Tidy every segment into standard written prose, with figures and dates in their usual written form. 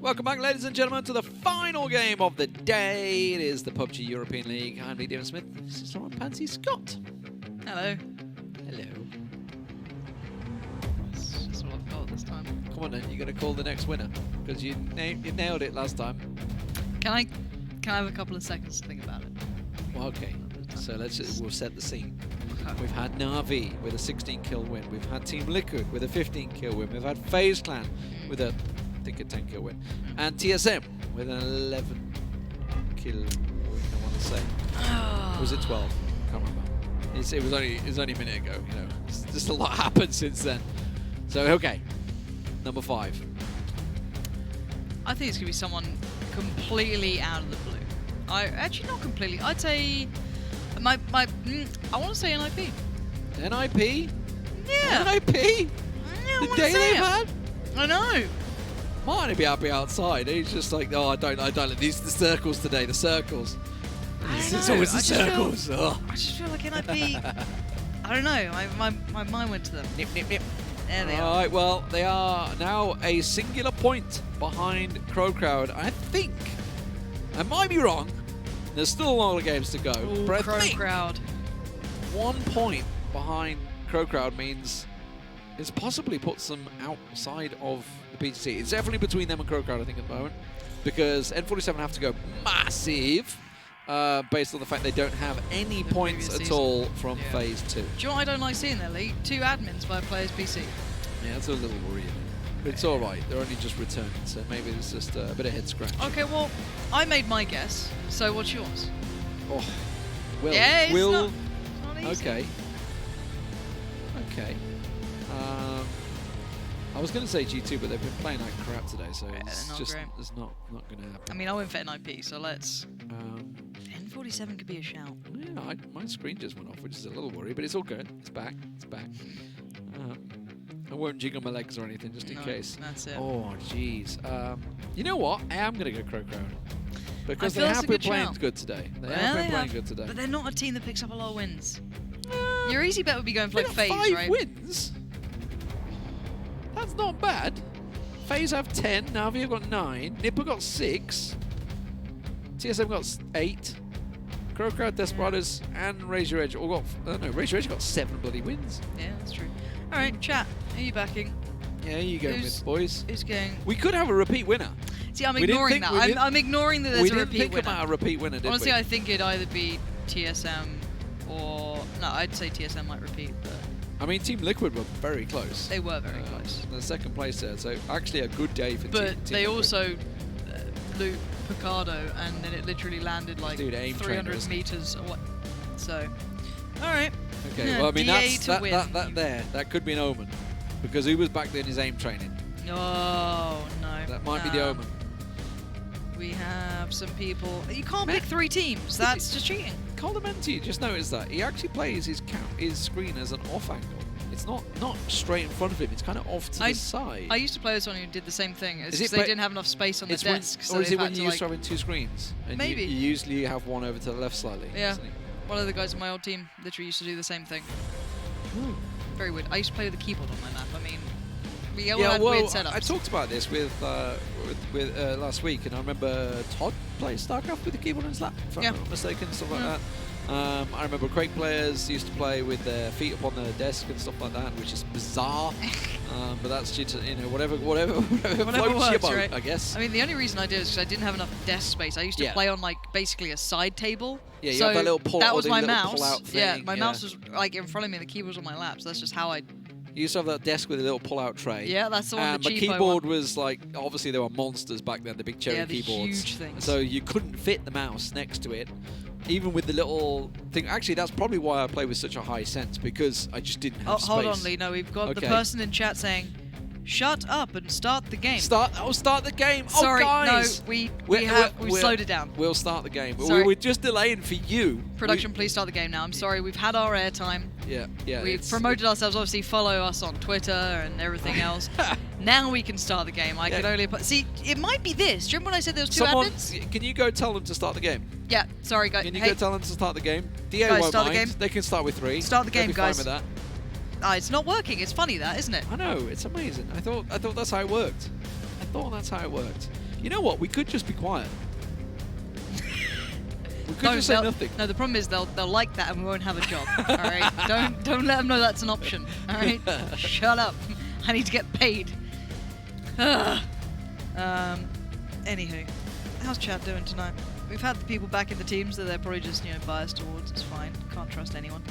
Welcome back, ladies and gentlemen, to the final game of the day. It is the PUBG European League. I'm Lee David Smith. This is Lauren Pansy Scott. Hello. Hello. That's all I've got this time. Come on then, you're going to call the next winner because you nailed it last time. Can I have a couple of seconds to think about it? Well, okay. So we'll set the scene. We've had Na'Vi with a 16 kill win. We've had Team Liquid with a 15 kill win. We've had FaZe Clan with a 10 kill win. And TSM with an 11 kill win, I want to say. Or was it 12? Can't remember. It was only a minute ago, you know. Just a lot happened since then. So okay. Number 5. I think it's gonna be someone completely out of the blue. Actually not completely. I'd say I want to say NIP. NIP? Yeah. NIP? Yeah, The day they've had? I know. Might be happy outside. He's just like, oh, I don't like these the circles today. The circles. It's always the circles. I just feel like NIP. I don't know. My mind went to them. Nip, nip, nip. There they are. All right. Well, they are now a singular point behind CrowCrowd. I think. I might be wrong. There's still a lot of games to go. Ooh, but I think CrowCrowd. 1 point behind CrowCrowd means it's possibly puts them outside of the PTC. It's definitely between them and CrowCrowd, I think, at the moment, because N47 have to go massive based on the fact they don't have any points at all from Phase 2. Do you know what I don't like seeing there, Lee? 2 admins by a player's PC. Yeah, that's a little worrying. But it's all right. They're only just returning, so maybe it's just a bit of head scratch. Okay, well, I made my guess. So what's yours? Oh, well, yeah, it's not easy. Okay. Okay. I was going to say G2, but they've been playing like crap today, so it's not going to happen. I mean, I went for NIP, so let's. N47 could be a shout. Yeah, my screen just went off, which is a little worry, but it's all good. It's back. It's back. I won't jiggle my legs or anything, just in case. That's it. Oh, jeez. You know what? I am going to go CrowCrowd. Because they have been playing good today. They have been playing good today. But they're not a team that picks up a lot of wins. Your easy bet would be going for like FaZe, 5 right? wins? That's not bad. FaZe have 10, Na'Vi have got 9, Nipper got 6, TSM got 8, CrowCrowd, Desperados, and Raise Your Edge all got. No, Raise Your Edge got 7 bloody wins. Yeah, that's true. All right, chat. Who are you backing? Yeah, you go with boys. Who's going? We could have a repeat winner. See, I'm ignoring that. I'm ignoring that there's a repeat winner. We didn't think about a repeat winner, did Honestly, we? I think it'd either be TSM or no. I'd say TSM might repeat, but. I mean, Team Liquid were very close. They were very close. The second place there, so actually a good day for Team Liquid. But they also looped Picardo, and then it literally landed like 300 meters away. So, all right. Okay, well, I mean, that could be an omen, because who was back there in his aim training? Oh, no. That might be the omen. We have some people. You can't pick 3 teams. That's just cheating. Coldamenti, just noticed that he actually plays his screen as an off angle. It's not straight in front of him. It's kind of off to the side. I used to play with someone who did the same thing. It's because they didn't have enough space on the desk. Or is it when you used to having 2 screens? And maybe. You usually have one over to the left slightly. Yeah. One of the guys on my old team literally used to do the same thing. Ooh. Very weird. I used to play with the keyboard on my map. I mean, we all had weird setups. I talked about this with last week, and I remember Todd played StarCraft with the keyboard on his lap, if I'm not mistaken, stuff like that. I remember Quake players used to play with their feet up on the desk and stuff like that, which is bizarre. But that's due to, whatever floats your boat, right? I guess. I mean, the only reason I did is because I didn't have enough desk space. I used to play on like basically a side table. Yeah, you have that little pull-out. That was my mouse. Thing. Yeah, my mouse was like in front of me, and the keyboard was on my lap. So that's just how I. You used to have that desk with a little pull-out tray. Yeah, that's the one. The keyboard was like, obviously there were monsters back then, the big cherry keyboards. Huge things. So you couldn't fit the mouse next to it, even with the little thing. Actually, that's probably why I play with such a high sense, because I just didn't have space. Hold on, Lee. No, we've got the person in chat saying, "Shut up and start the game." Start the game. Sorry, guys. No, we slowed it down. We'll start the game. Sorry. We're just delaying for you. Production, please start the game now. I'm sorry, we've had our airtime. Yeah. We've promoted ourselves. Obviously, follow us on Twitter and everything else. Now we can start the game. I could only see. It might be this. Do you remember when I said there was 2 admins? Can you go tell them to start the game? Yeah. Sorry, guys. Can you go tell them to start the game? DA guys, won't start mind. The game. They can start with 3. Start the game, guys. Fine with that. It's not working. It's funny, that, isn't it? I know. It's amazing. I thought that's how it worked. I thought that's how it worked. You know what? We could just be quiet. We could No, just say nothing. No, the problem is they'll like that and we won't have a job. All right, don't let them know that's an option. All right, shut up. I need to get paid. Anywho, how's chat doing tonight? We've had the people back in the teams that they're probably just biased towards. It's fine. Can't trust anyone.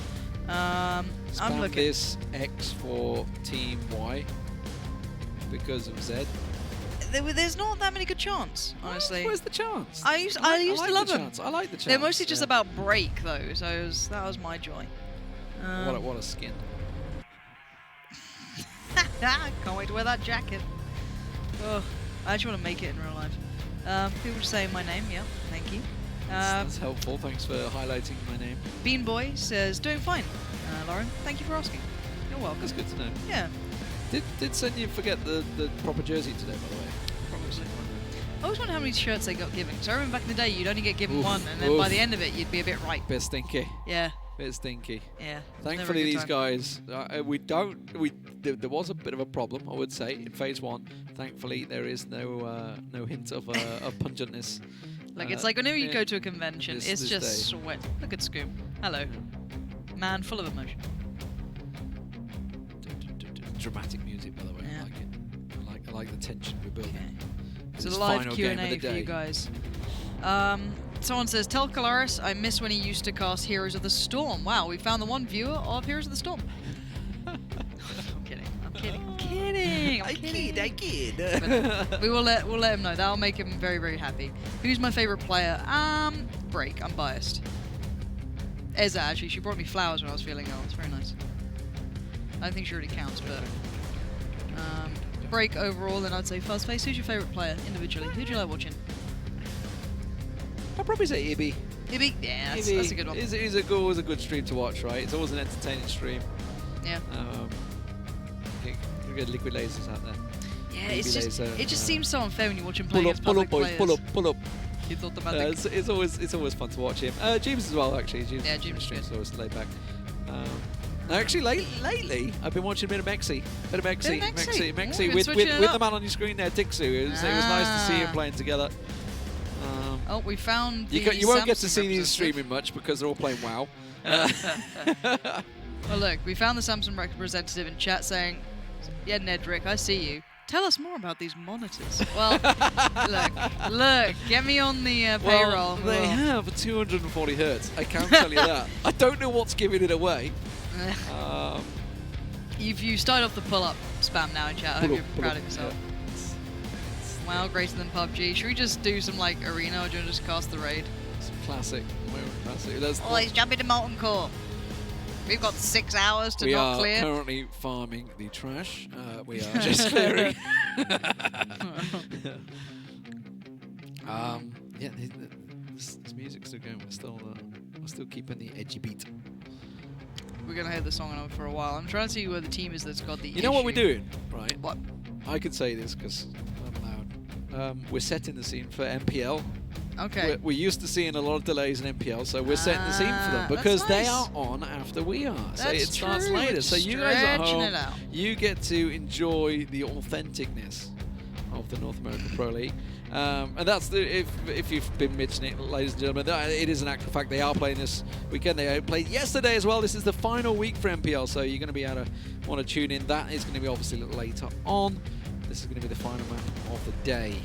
I'm looking. This X for Team Y because of Z. There's not that many good chants, honestly. Where's the chance? I used to love them. I like the chance. They're mostly just about break though, so that was my joy. What a skin. Can't wait to wear that jacket. Oh, I actually want to make it in real life. People just saying my name, yeah, thank you. That's helpful, thanks for highlighting my name. Bean Boy says, doing fine. Lauren, thank you for asking. You're welcome. That's good to know. Yeah. Did Senyu forget the proper jersey today, by the way? Probably. I always wonder how many shirts they got given. So I remember back in the day, you'd only get given one, and then by the end of it, you'd be a bit ripe. Bit stinky. Yeah. Bit stinky. Yeah. Thankfully, these guys, there was a bit of a problem, I would say, in Phase 1. Thankfully, there is no hint of pungentness. Like, it's like whenever you go to a convention, it's just sweat. Look at Scoop. Hello. Man full of emotion. Dramatic music, by the way. Yeah. I like it. I like the tension we're building. Okay. It's So the the live final Q&A game of the for you day. guys. Someone says, tell Colaris I miss when he used to cast Heroes of the Storm. Wow, we found the one viewer of Heroes of the Storm. I'm kidding. I'm kidding. I kid. But we'll let him know. That'll make him very, very happy. Who's my favorite player? Break. I'm biased. Eza, actually. She brought me flowers when I was feeling ill. It's very nice. I don't think she really counts, but... Break overall, then I'd say Fuzzface. Who's your favorite player individually? Who do you like watching? I'd probably say Ibby. Ibby? Yeah, that's a good one. It's always a good stream to watch, right? It's always an entertaining stream. Yeah. You get liquid lasers out there. Yeah, it just seems so unfair when you watch him play against public players. Pull up. It's automatic. It's always fun to watch him. James as well, actually. James streams always laid back. No, actually, lately I've been watching a bit of mxey. mxey with the man on your screen there, Tiikzu. It was nice to see him playing together. Oh, we found the you won't get to Samsung see these representative. streaming much because they're all playing WoW. Well, look, we found the Samsung representative in chat saying, yeah, Nedrick, I see you. Tell us more about these monitors. Well, look, get me on the payroll. Well, they have 240 hertz. I can tell you that. I don't know what's giving it away. You started off the pull-up spam now in chat. I hope you're proud of yourself. Yeah. Wow, greater than PUBG. Should we just do some like arena, or do you want to just cast the raid? Some classic. He's jumping to Molten Core. We've got 6 hours to not clear. We are currently farming the trash. We are just clearing. Yeah, this music's still going. We're still keeping the edgy beat. We're gonna have the song on for a while. I'm trying to see where the team is that's got the. You know what we're doing, right? What? I could say this because I'm allowed. We're setting the scene for MPL. Okay. We're used to seeing a lot of delays in MPL, so we're setting the scene for them because they are on after we are. So it starts later. So you guys at home, you get to enjoy the authenticness of the North American Pro League. And that's if you've been mentioning it, ladies and gentlemen, it is an actual fact. They are playing this weekend. They played yesterday as well. This is the final week for MPL, so you're going to be able to want to tune in. That is going to be obviously a little later on. This is going to be the final map of the day.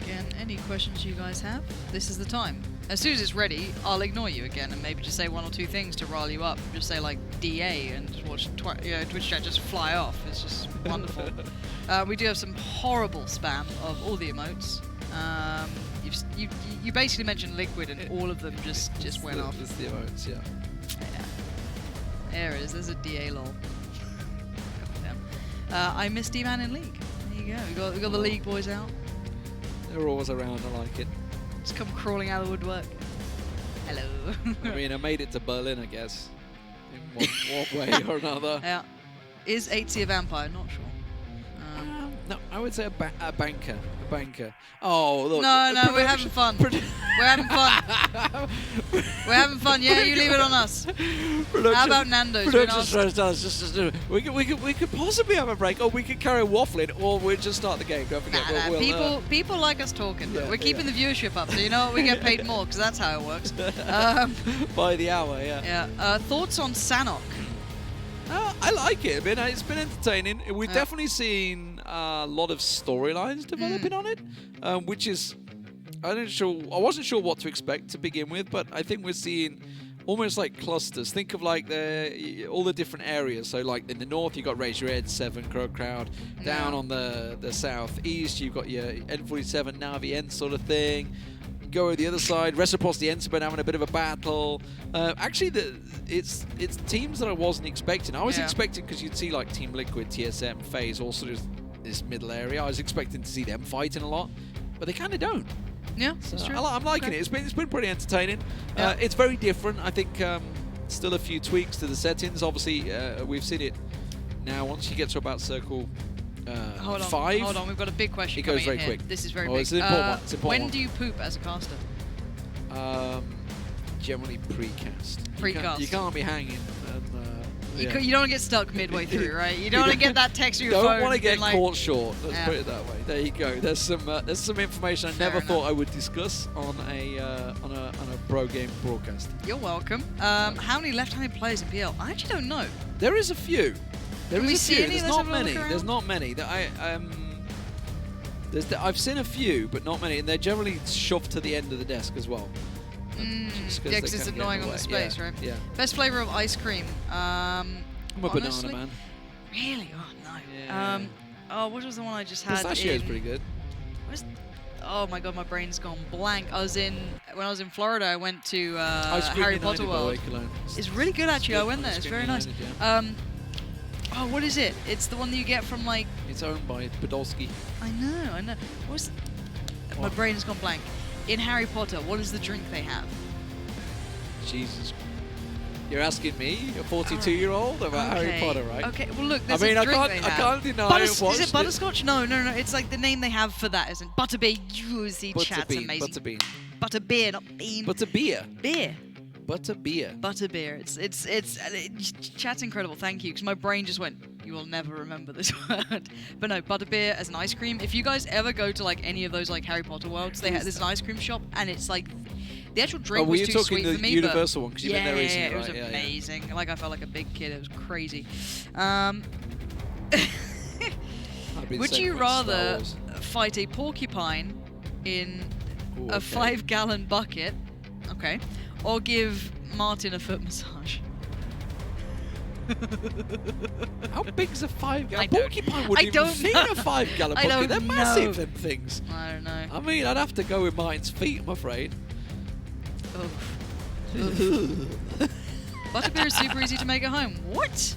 Again, any questions you guys have? This is the time. As soon as it's ready, I'll ignore you again and maybe just say 1 or 2 things to rile you up. Just say like DA and watch Twitch chat just fly off. It's just wonderful. We do have some horrible spam of all the emotes. You basically mentioned Liquid and all of them just went off. It's the emotes, yeah. There it is. There's a DA lol. I miss D-Man in League. There you go. We got the League boys out. They're always around. I like it. Just come crawling out of the woodwork. Hello. I mean, I made it to Berlin, I guess, in one way or another. Yeah. Is Aitzy a vampire? Not sure. No, I would say a banker. A banker. Oh, look. No, we're having fun. We're having fun. We're having fun. Yeah, you leave it on us. How about Nando's? We could possibly have a break, or we could carry on waffling, or we'd just start the game. Don't forget. People like us talking. Yeah, we're keeping the viewership up, so you know what? We get paid more, because that's how it works. By the hour, yeah. Yeah. Thoughts on Sanhok? I like it. I mean, it's been entertaining. We've definitely seen a lot of storylines developing on it, which is, I wasn't sure what to expect to begin with, but I think we're seeing almost like clusters. Think of like all the different areas. So like in the north, you've got Raise Your Head, 7, CrowCrowd. Down on the southeast, you've got your N47, Navi, ENCE sort of thing. Go to the other side, Reciprocity ENCE been having a bit of a battle. Actually, it's teams that I wasn't expecting. I was expecting, because you'd see like Team Liquid, TSM, FaZe, all sort of this middle area. I was expecting to see them fighting a lot, but they kind of don't. Yeah, so that's true. I'm liking it. It's been pretty entertaining. It's very different. I think still a few tweaks to the settings. Obviously, we've seen it now. Once you get to about circle 5. Hold on, we've got a big question. It goes very here. quick. This is very big. It's an important one. It's an important when do you poop as a caster? Generally precast. Precast. You can't be hanging. You don't want to get stuck midway through, right? You don't want to get that text to your phone. Don't want to get like, caught short. Let's put it that way. There you go. There's some information I never thought I would discuss on a pro game broadcast. You're welcome. How many left-handed players in PL? I actually don't know. There is a few. There's not many. There's There's not many. I've seen a few, but not many, and they're generally shoved to the end of the desk as well. Yeah, because it's annoying on the space, right? Yeah. Best flavor of ice cream. I'm a banana man. Really? Oh no. Yeah. What was the one I just had? Pistachio is pretty good. Oh my god, my brain's gone blank. When I was in Florida, I went to Harry Potter World. It's really good actually. I went there. It's very nice. Oh, what is it? It's the one that you get from like. It's owned by Podolsky. I know. My brain's gone blank. In Harry Potter, what is the drink they have? Jesus. You're asking me, a 42-year-old, about Harry Potter, right? Okay, well look, there's a drink I can't deny Is it butterscotch? No. It's like the name they have for that, isn't it? Butterbeer. Chat's amazing. Butterbean. Butterbeer, not bean. Butterbeer. Beer. Butterbeer. Butterbeer. It's chat's incredible. Thank you, because my brain just went. You will never remember this word. But no, butterbeer as an ice cream. If you guys ever go to like any of those like Harry Potter worlds, there's an ice cream shop, and it's like the actual drink was too sweet for me. Universal one, because you've been there recently, it was amazing. Like I felt like a big kid. It was crazy. Would you rather fight a porcupine in a 5-gallon bucket, or give Martin a foot massage? How big is a 5-gallon? Porcupine wouldn't even fit a 5-gallon bucket. They're massive, them things. I don't know. I mean, I'd have to go with Martin's feet, I'm afraid. Butterbeer is super easy to make at home. What?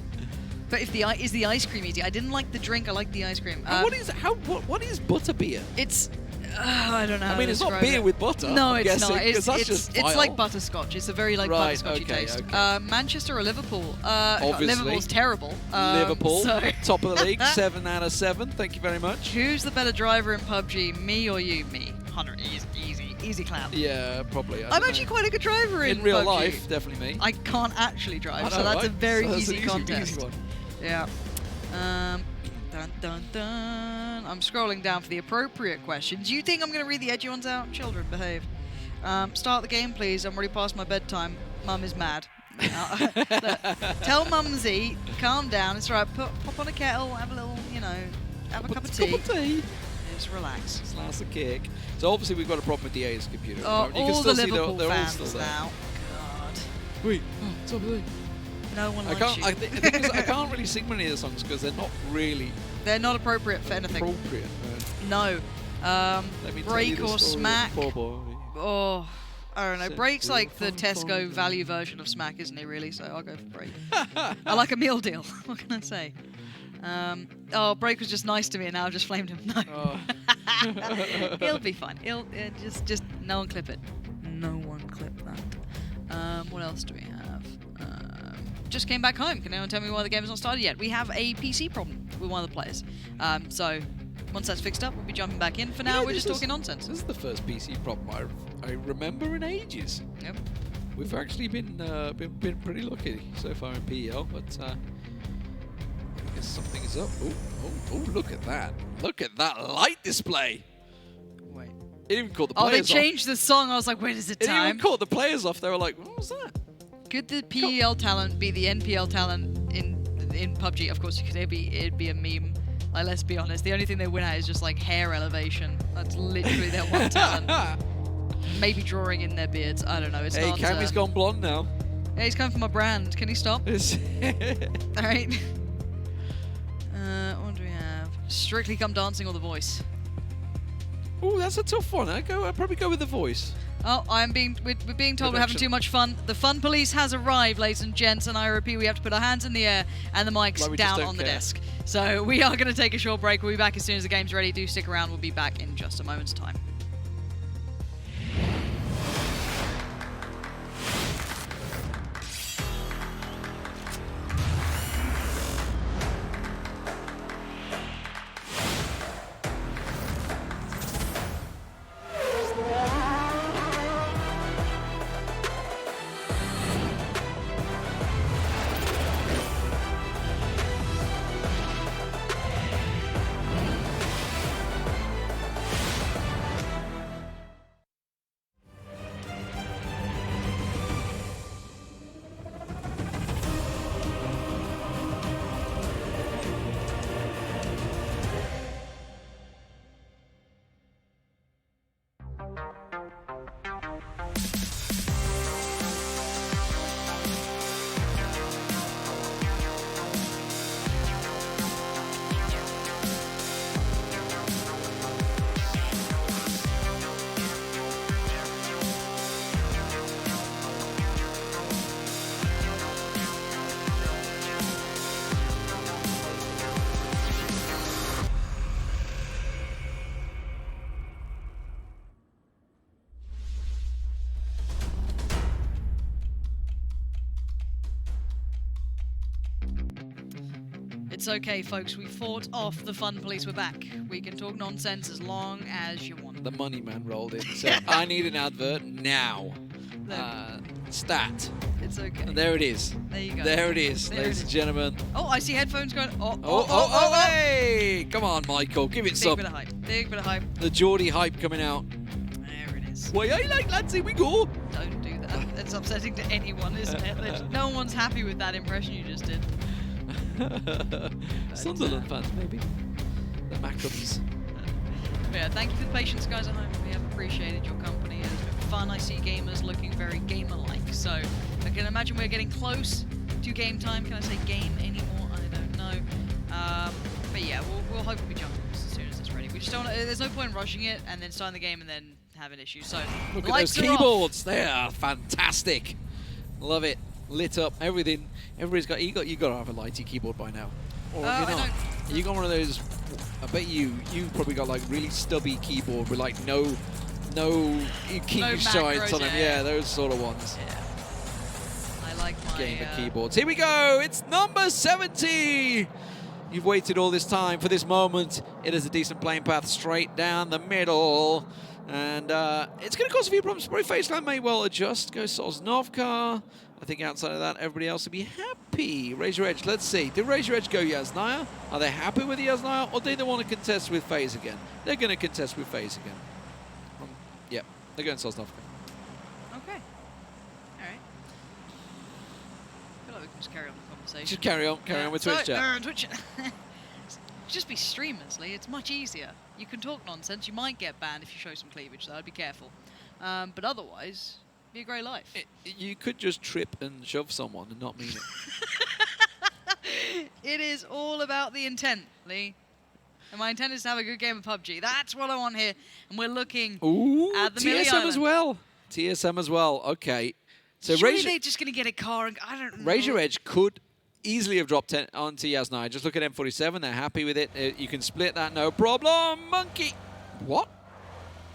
But is the ice cream easy? I didn't like the drink. I like the ice cream. What is butterbeer? It's I don't know. I mean, it's not beer with butter. No, I'm it's guessing, not. It's like butterscotch. It's a very like butterscotchy taste. Okay. Manchester or Liverpool? Obviously. Liverpool's terrible. Liverpool, top of the league, 7 out of 7. Thank you very much. Who's the better driver in PUBG, me or you? Me. 100 easy clap. Yeah, probably. I'm actually quite a good driver in real PUBG. life, definitely me. I can't actually drive, so that's a very easy contest. Easy one. Yeah. Dun, dun, dun. I'm scrolling down for the appropriate questions. You think I'm going to read the edgy ones out? Children, behave. Start the game, please. I'm already past my bedtime. Mum is mad. Tell Mumsy, calm down. It's all right. Pop on a kettle, have a little, have a cup of tea. Just relax. Slice of cake. So obviously we've got a problem with the A's computer. Oh, you can all still the see Liverpool they're all fans still there. now. God. Wait, top of the league. No one likes you. I can't really sing many of the songs because they're not really. They're not appropriate for anything. Appropriate. No. Let me Break or Smack. Poor boy. Oh, I don't know. Break's like the Tesco value version of Smack, isn't he? Really? So I'll go for Break. I like a meal deal. What can I say? Break was just nice to me, and now I've just flamed him. No. Oh. He'll be fine. He'll just no one clip it. No one clip that. What else do we have? Just came back home. Can anyone tell me why the game has not started yet? We have a PC problem with one of the players. So Once that's fixed up, we'll be jumping back in. For now, we're just talking nonsense. This is the first PC problem I remember in ages. Yep. We've actually been pretty lucky so far in PEL, but I guess something is up. Oh, look at that. Look at that light display. Wait. It even caught the players off. Oh, they changed the song. I was like, when is it time? It even caught the players off. They were like, what was that? Could the PEL talent be the NPL talent in PUBG? Of course, it'd be a meme. Like, let's be honest. The only thing they win at is just like hair elevation. That's literally their one talent. Maybe drawing in their beards. I don't know. It's hey, not. Cammy's gone blonde now. Yeah, he's coming for my brand. Can he stop? All right. What do we have? Strictly Come Dancing or The Voice? Oh, that's a tough one. I'd probably go with The Voice. Oh, we're being told we're having too much fun. The fun police has arrived, ladies and gents, and I repeat, we have to put our hands in the air and the mics down on the desk. So we are going to take a short break. We'll be back as soon as the game's ready. Do stick around. We'll be back in just a moment's time. It's okay, folks. We fought off the fun police. We're back. We can talk nonsense as long as you want. The money man rolled in. So I need an advert now. Stat. It's okay. And there it is. There you go. There it is, ladies and gentlemen. Oh, I see headphones going. Hey! Come on, Michael. Give it some. Big bit of hype. Big bit of hype. The Geordie hype coming out. There it is. Why, I like lads, here we go. Don't do that. It's upsetting to anyone, isn't it? No one's happy with that impression you just did. Sunderland fans, maybe. The Macums. Yeah, thank you for the patience, guys at home. We have appreciated your company. It's been fun. I see gamers looking very gamer-like. So I can imagine we're getting close to game time. Can I say game anymore? I don't know. But yeah, we'll hopefully jump as soon as it's ready. We just don't. There's no point in rushing it and then starting the game and then having issues. So look at those keyboards. They are fantastic. Love it. Lit up. Everything. Everybody's got. You got to have a lighty keyboard by now. Or have you not? You got one of those. I bet you probably got like really stubby keyboard with like no key shines on them. Yeah, those sort of ones. Yeah. I like my gamer keyboards. Here we go. It's number 70. You've waited all this time for this moment. It is a decent playing path straight down the middle. And it's going to cause a few problems. Probably FaZe Clan may well adjust. Go Sosnovka. I think outside of that, everybody else will be happy. Raise your edge. Let's see. Did Raise Your Edge go Yasnaya? Are they happy with Yasnaya, or do they want to contest with FaZe again? They're going to contest with FaZe again. Yeah, they're going Sosnovka. Okay. All right. I feel like we can just carry on the conversation. Just carry on with Twitch chat. Twitch. Just be streamers, Lee. It's much easier. You can talk nonsense. You might get banned if you show some cleavage, though. I'd be careful. But otherwise, be a great life. You could just trip and shove someone and not mean it. It is all about the intent, Lee. And my intent is to have a good game of PUBG. That's what I want here. And we're looking at the TSM Island. as well. TSM as well. Okay. So surely they're just going to get a car and I don't know. Raise Your Edge could easily have dropped onto Yasnaya. Just look at M47. They're happy with it. You can split that, no problem. Monkey. What?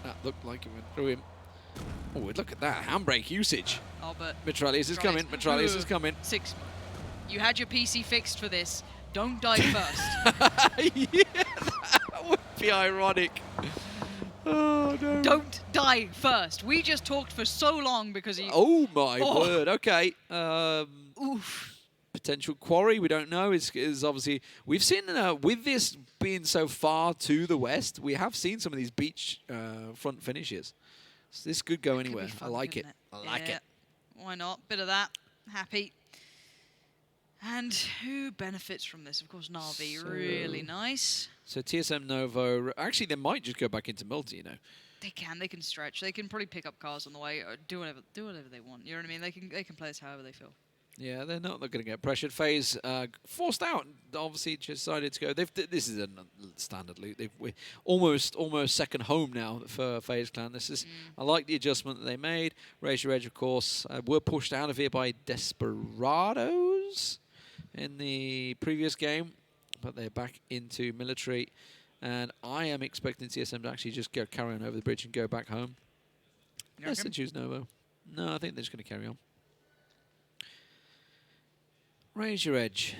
That looked like it went through him. Oh, look at that. Handbrake usage. Oh, but Mitraleius is coming. Mitraleius is coming. 6. You had your PC fixed for this. Don't die first. Yeah, that would be ironic. Oh, no. Don't die first. We just talked for so long because he... Oh, my word. Okay. Oof. Potential quarry, we don't know. Is obviously... We've seen, with this being so far to the west, we have seen some of these beach front finishes. So this could go anywhere. Fun, I like it. I I like it. Why not? Bit of that. Happy. And who benefits from this? Of course, Na'Vi. So, really nice. So TSM Novo... Actually, they might just go back into multi, you know. They can. They can stretch. They can probably pick up cars on the way or do whatever they want. You know what I mean? They can play this however they feel. Yeah, they're not going to get pressured. FaZe forced out. Obviously, decided to go. This is a standard loot. We're almost second home now for FaZe Clan. This is. I like the adjustment that they made. Raise Your Edge, of course, were pushed out of here by DESPERADOs in the previous game, but they're back into military. And I am expecting TSM to actually just carry on over the bridge and go back home. Yes, they choose Novo. No, I think they're just going to carry on. Raise Your Edge.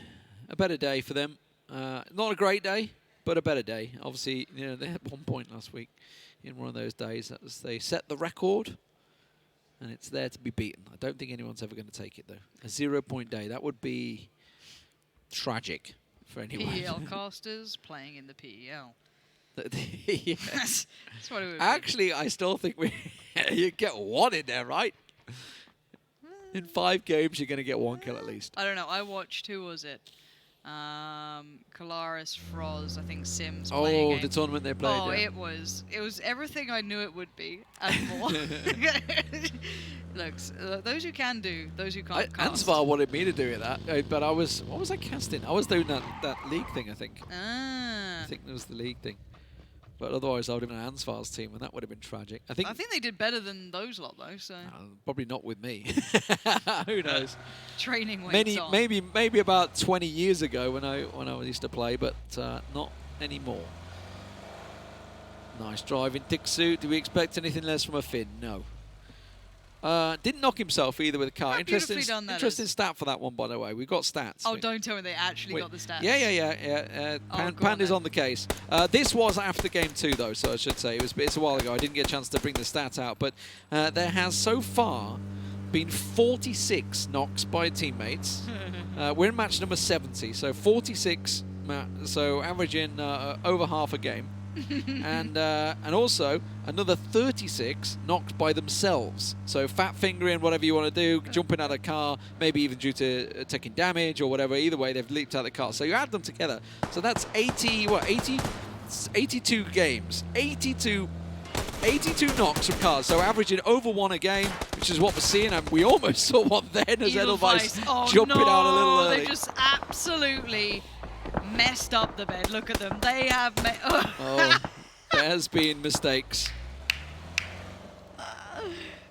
A better day for them. Not a great day, but a better day. Obviously, you know, they had 1 point last week in one of those days. That was, they set the record, and it's there to be beaten. I don't think anyone's ever going to take it, though. A 0 point day. That would be tragic for anyone. PEL casters playing in the PEL. Yes. That's what it would Actually, I still think you get one in there, right? In 5 games, you're going to get 1 kill at least. I don't know. I watched, who was it? Kalaris, Froz, I think Sims. Oh, the tournament they played. Oh, yeah. it was everything I knew it would be and more. Look, those who can do, those who can't cast. Ansvar wanted me to do that, but what was I casting? I was doing that league thing, I think. I think it was the league thing. But otherwise, I would have been on Ansvar's team, and that would have been tragic. I think they did better than those lot, though. So probably not with me. Who knows? Training weights on. Maybe about 20 years ago when I used to play, but not anymore. Nice drive in Tiikzu. Do we expect anything less from a Finn? No. Didn't knock himself either with a car. Interesting stat for that one, by the way. We've got stats. Oh, don't tell me they actually got the stats. Yeah. Panda's on the case. This was after game 2, though, so I should say. It's a while ago. I didn't get a chance to bring the stats out. But there has so far been 46 knocks by teammates. We're in match number 70, so 46, so averaging over half a game. and also another 36 knocked by themselves. So fat fingering, whatever you want to do, jumping out of the car, maybe even due to taking damage or whatever. Either way, they've leaped out of the car. So you add them together. So that's 82 games, 82 knocks from cars. So averaging over 1 a game, which is what we're seeing. And we almost saw one then as Edelweiss jumping out a little early. They just absolutely messed up the bed. Look at them. They have there has been mistakes.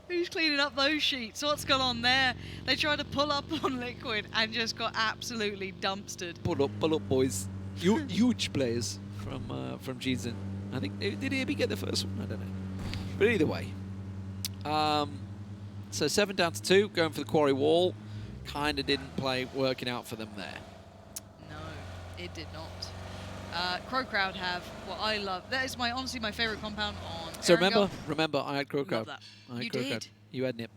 Who's cleaning up those sheets? What's gone on there? They tried to pull up on Liquid and just got absolutely dumpstered. Pull up, boys. Huge players from GZ. I think, did Abby get the first one? I don't know. But either way. So 7 down to 2, going for the quarry wall. Kind of didn't working out for them there. It did not. CrowCrowd have what I love. That is honestly my favorite compound on. So Erangel. remember, I had CrowCrowd. You did. You had Nip.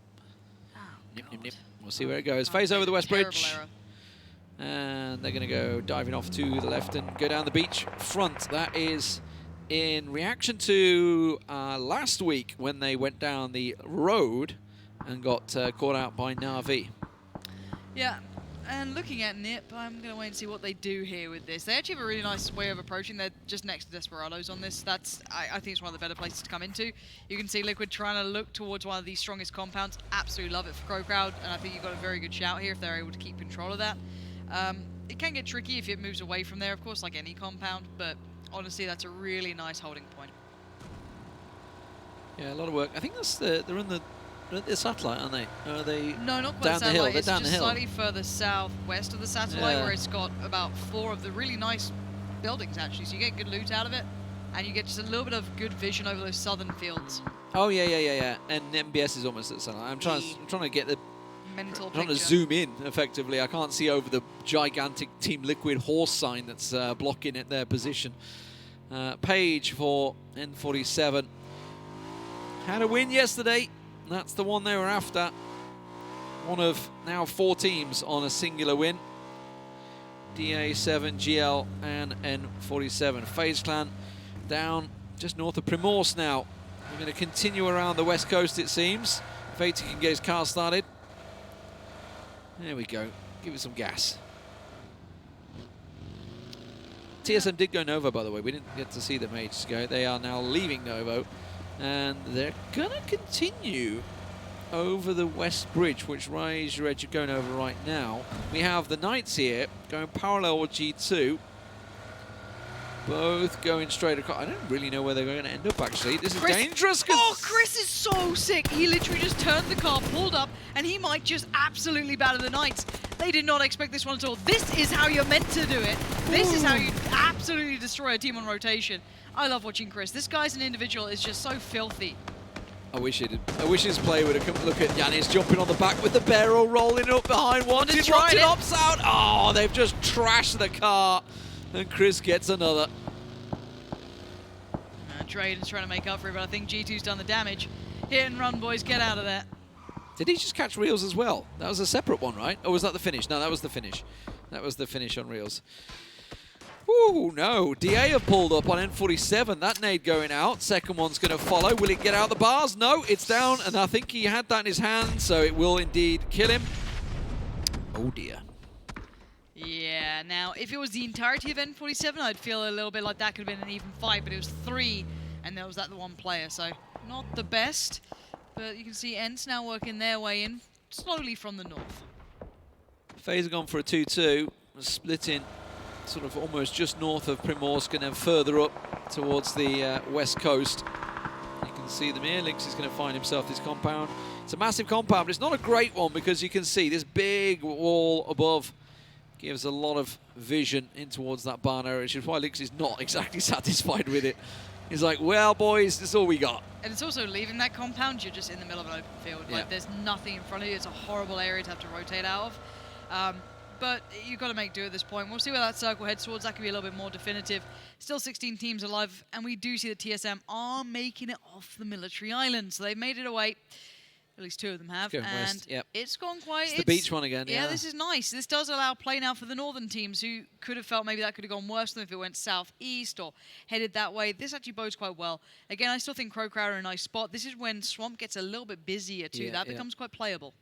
Oh, Nip. We'll see where it goes. FaZe over the West Bridge. Error. And they're going to go diving off to the left and go down the beach front. That is in reaction to last week when they went down the road and got caught out by Na'Vi. Yeah. And looking at Nip, I'm going to wait and see what they do here with this. They actually have a really nice way of approaching. They're just next to DESPERADOs on this. I think it's one of the better places to come into. You can see Liquid trying to look towards one of the strongest compounds. Absolutely love it for CrowCrowd, and I think you've got a very good shout here if they're able to keep control of that. It can get tricky if it moves away from there, of course, like any compound, but honestly, that's a really nice holding point. Yeah, a lot of work. I think that's they're in the satellite, aren't they? Are they no, not quite down the hill? They're it's down just the hill. Slightly further southwest of the satellite, where it's got about 4 of the really nice buildings, actually. So you get good loot out of it, and you get just a little bit of good vision over those southern fields. Oh yeah. And MBS is almost at the satellite. I'm trying to get the mental trying to zoom in effectively. I can't see over the gigantic Team Liquid horse sign that's blocking their position. Page for N47. Had a win yesterday. That's the one they were after. One of now 4 teams on a singular win. DA7, GL, and N47. FaZe Clan down just north of Primorsk now. We're going to continue around the west coast, it seems. If Aitzy can get his car started. There we go. Give it some gas. TSM did go Novo, by the way. We didn't get to see them ages ago. They are now leaving Novo. And they're going to continue over the West Bridge, which Rise Your Edge are going over right now. We have the Knights here going parallel with G2. Both going straight across. I don't really know where they're going to end up, actually. This is dangerous. Oh, CrZZ is so sick. He literally just turned the car, pulled up, and he might just absolutely batter the Knights. They did not expect this one at all. This is how you're meant to do it. This is how you absolutely destroy a team on rotation. I love watching CrZZ. This guy as an individual is just so filthy. I wish his play would have come. Look at Yannis jumping on the back with the barrel, rolling up behind one. He opts out. Oh, they've just trashed the car. And CrZZ gets another. Drayden's trying to make up for it, but I think G2's done the damage. Hit and run, boys. Get out of there. Did he just catch Reels as well? That was a separate one, right? Or was that the finish? No, that was the finish. That was the finish on Reels. Ooh, no. DA have pulled up on N47. That nade going out. Second one's going to follow. Will it get out the bars? No, it's down. And I think he had that in his hand, so it will indeed kill him. Oh, dear. Yeah, now, if it was the entirety of N47, I'd feel a little bit like that could have been an even fight, but it was 3, and there was that the one player, so not the best. But you can see ENCE now working their way in, slowly from the north. FaZe have gone for a 2-2, splitting sort of almost just north of Primorsk and then further up towards the west coast. You can see them here. Lynx is going to find himself this compound. It's a massive compound, but it's not a great one because you can see this big wall above gives a lot of vision in towards that barn area, which is why Lynx is not exactly satisfied with it. He's like, well, boys, that's all we got. And it's also leaving that compound, you're just in the middle of an open field. Yeah. Like, there's nothing in front of you. It's a horrible area to have to rotate out of. But you've got to make do at this point. We'll see where that circle heads towards. That could be a little bit more definitive. Still 16 teams alive, and we do see that TSM are making it off the military island. So they've made it away. At least 2 of them have, and west. Yep. It's gone quite... It's the beach one again, yeah. Yeah, this is nice. This does allow play now for the northern teams who could have felt maybe that could have gone worse than if it went southeast or headed that way. This actually bodes quite well. Again, I still think CrowCrowd are a nice spot. This is when Swamp gets a little bit busier too. That becomes quite playable.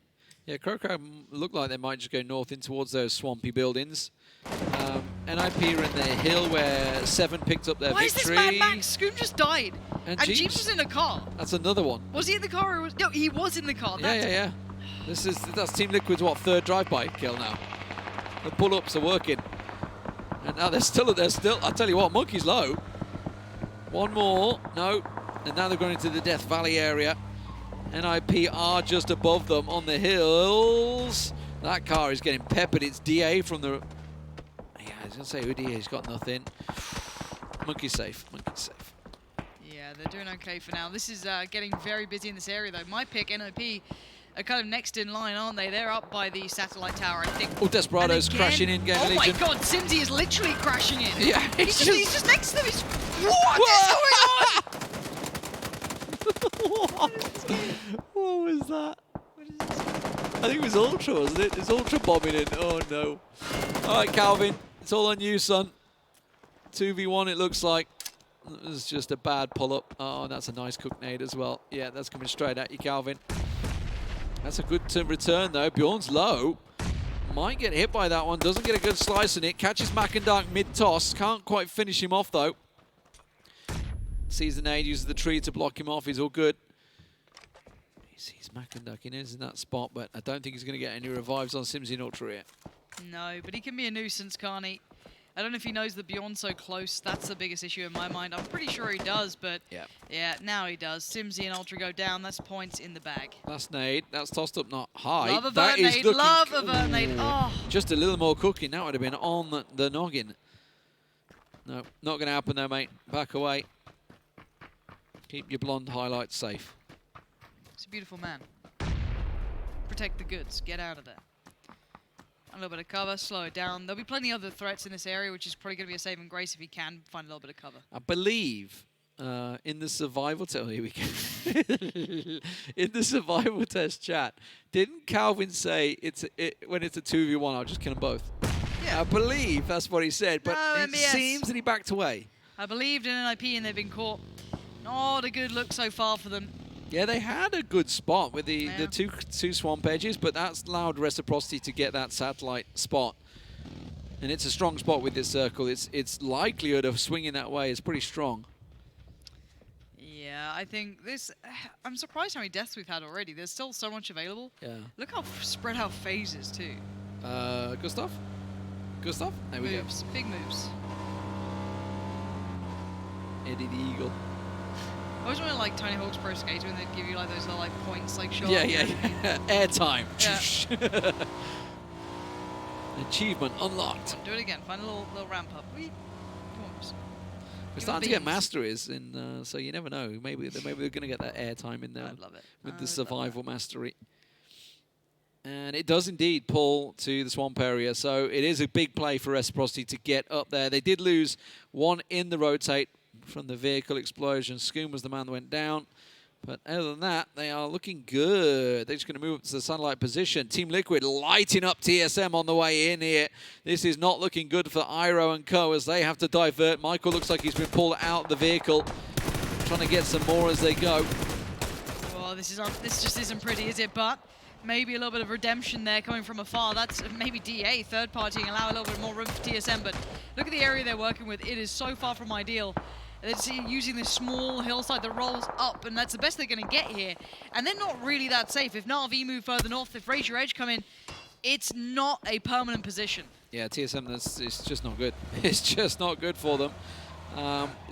Yeah, CrowCrowd look like they might just go north in towards those swampy buildings. NIP are in the hill where 7 picked up their victory. Why is this Mad Max? Scoom just died. And Jeeps was in a car. That's another one. Was he in the car? Or was, no, he was in the car. Yeah. That's Team Liquid's, what, 3rd drive-by kill now. The pull-ups are working. And now they're still, I tell you what, Monkey's low. One more, no. And now they're going into the Death Valley area. NIP are just above them on the hills. That car is getting peppered. It's DA from the... Yeah, I was going to say who DA, he's got nothing. Monkey's safe, Monkey's safe. Yeah, they're doing okay for now. This is getting very busy in this area, though. My pick, NIP, are kind of next in line, aren't they? They're up by the satellite tower, I think. Oh, Desperado's crashing in GamerLegion. Oh my god, SIMSY is literally crashing in. Yeah, he's just next to them. What is going on? What was that? I think it was Ultra, wasn't it? It's Ultra bombing in. Oh no. Alright, Calvin, it's all on you, son. 2v1 it looks like. It was just a bad pull-up. Oh, that's a nice cook nade as well. Yeah, that's coming straight at you, Calvin. That's a good return though. Bjorn's low. Might get hit by that one. Doesn't get a good slice in it. Catches McIndark mid-toss. Can't quite finish him off though. Sees the nade, uses the tree to block him off. He's all good. He sees McIndark in that spot, but I don't think he's going to get any revives on SIMSY and Ultra yet. No, but he can be a nuisance, can't he? I don't know if he knows that Bjorn's so close. That's the biggest issue in my mind. I'm pretty sure he does, but yeah, now he does. SIMSY and Ultra go down. That's points in the bag. That's nade. That's tossed up not high. Love a vert nade. Love a vert nade. Oh. Just a little more cooking. That would have been on the noggin. No, not going to happen though, mate. Back away. Keep your blonde highlights safe. He's a beautiful man. Protect the goods. Get out of there. A little bit of cover, slow it down. There'll be plenty of other threats in this area, which is probably going to be a saving grace if you can find a little bit of cover. I believe in the survival test, here we go. In the survival test chat, didn't Calvin say when it's a 2v1, I'll just kill them both? Yeah. I believe that's what he said, but no, it seems that he backed away. I believed in NIP and they've been caught. Not a good look so far for them. Yeah, they had a good spot with the two swamp edges, but that's allowed Reciprocity to get that satellite spot. And it's a strong spot with this circle. Its likelihood of swinging that way is pretty strong. Yeah, I think this... I'm surprised how many deaths we've had already. There's still so much available. Yeah. Look how spread out FaZe is, too. Good stuff. Good stuff. There we go. Big moves. Eddie the Eagle. I always wanted like Tony Hawk's Pro Skater and they'd give you like those little like points like show. Yeah. Airtime. Yeah. Achievement unlocked. Do it again. Find a little ramp up. Come on. We're starting to get masteries in, so you never know. Maybe they're going to get that airtime in there. I'd love it. With the survival mastery. And it does indeed pull to the swamp area, so it is a big play for Reciprocity to get up there. They did lose one in the rotate from the vehicle explosion. Skoom was the man that went down. But other than that, they are looking good. They're just going to move up to the satellite position. Team Liquid lighting up TSM on the way in here. This is not looking good for Iro and co as they have to divert. Michael looks like he's been pulled out of the vehicle. Trying to get some more as they go. Well, this just isn't pretty, is it? But maybe a little bit of redemption there coming from afar. That's maybe DA, third party, and allow a little bit more room for TSM. But look at the area they're working with. It is so far from ideal. They're using this small hillside that rolls up, and that's the best they're going to get here. And they're not really that safe. If Na'Vi move further north, if Razor Edge come in, it's not a permanent position. Yeah, TSM, it's just not good. It's just not good for them.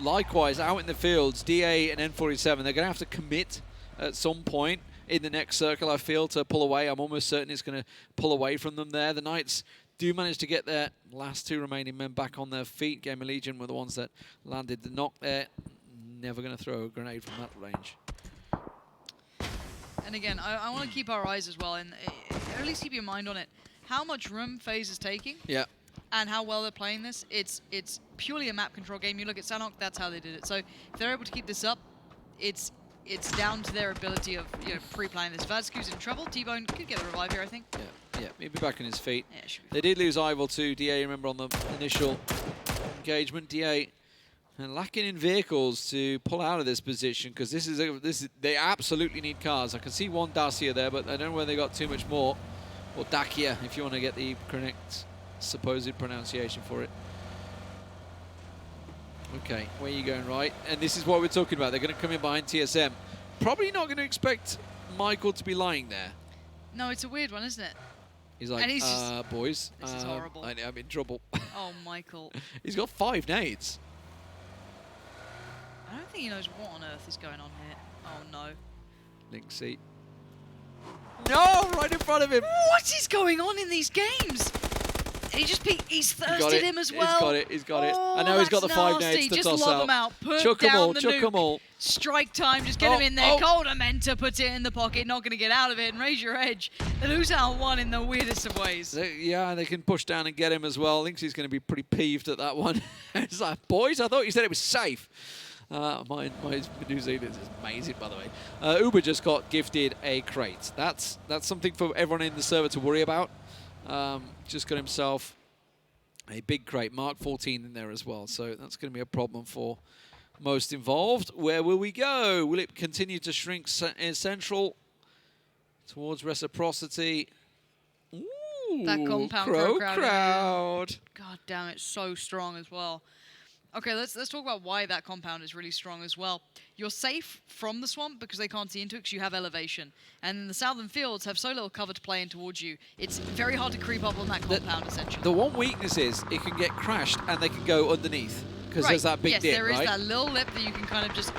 Likewise, out in the fields, DA and N47, they're going to have to commit at some point in the next circle, I feel, to pull away. I'm almost certain it's going to pull away from them there. The Knights do manage to get their last two remaining men back on their feet. GamerLegion were the ones that landed the knock there. Never going to throw a grenade from that range. And again, I want to keep our eyes as well, and at least keep your mind on it. How much room FaZe is taking, and how well they're playing this. It's purely a map control game. You look at Sanhok, that's how they did it. So if they're able to keep this up, it's down to their ability of pre-planning this. VAZSKU's in trouble. T-Bone could get a revive here, I think. Yeah, he'll be back on his feet. Yeah, they did lose Ivor to DA, remember, on the initial engagement. DA lacking in vehicles to pull out of this position, because they absolutely need cars. I can see one Dacia there, but I don't know whether they got too much more. Or Dacia, if you want to get the correct supposed pronunciation for it. Okay, where are you going, right? And this is what we're talking about. They're going to come in behind TSM. Probably not going to expect Michael to be lying there. No, it's a weird one, isn't it? He's like, boys, this is horrible. I'm in trouble. Oh, Michael. He's got 5 nades. I don't think he knows what on earth is going on here. Oh, no. Link seat. No, right in front of him. What is going on in these games? He's thirsted him as well. He's got it. And now he's got the 5 nades to just toss lob out. them out. Put chuck down them all. Strike time, just get him in there. Golden Mentor puts it in the pocket, not going to get out of it. And Razor Edge, they lose out one in the weirdest of ways. Yeah, they can push down and get him as well. Linksy's going to be pretty peeved at that one. It's like, boys, I thought you said it was safe. My New Zealand is amazing, by the way. ubah just got gifted a crate. That's something for everyone in the server to worry about. Just got himself a big crate, Mark 14 in there as well. So that's going to be a problem for most involved. Where will we go? Will it continue to shrink central towards Reciprocity? Ooh, that compound CrowCrowd. God damn it, so strong as well. Okay, let's talk about why that compound is really strong as well. You're safe from the swamp because they can't see into it because you have elevation. And the southern fields have so little cover to play in towards you. It's very hard to creep up on that compound, essentially. The one weakness is it can get crashed and they can go underneath because there's that big dip, there is right? that little lip that you can kind of just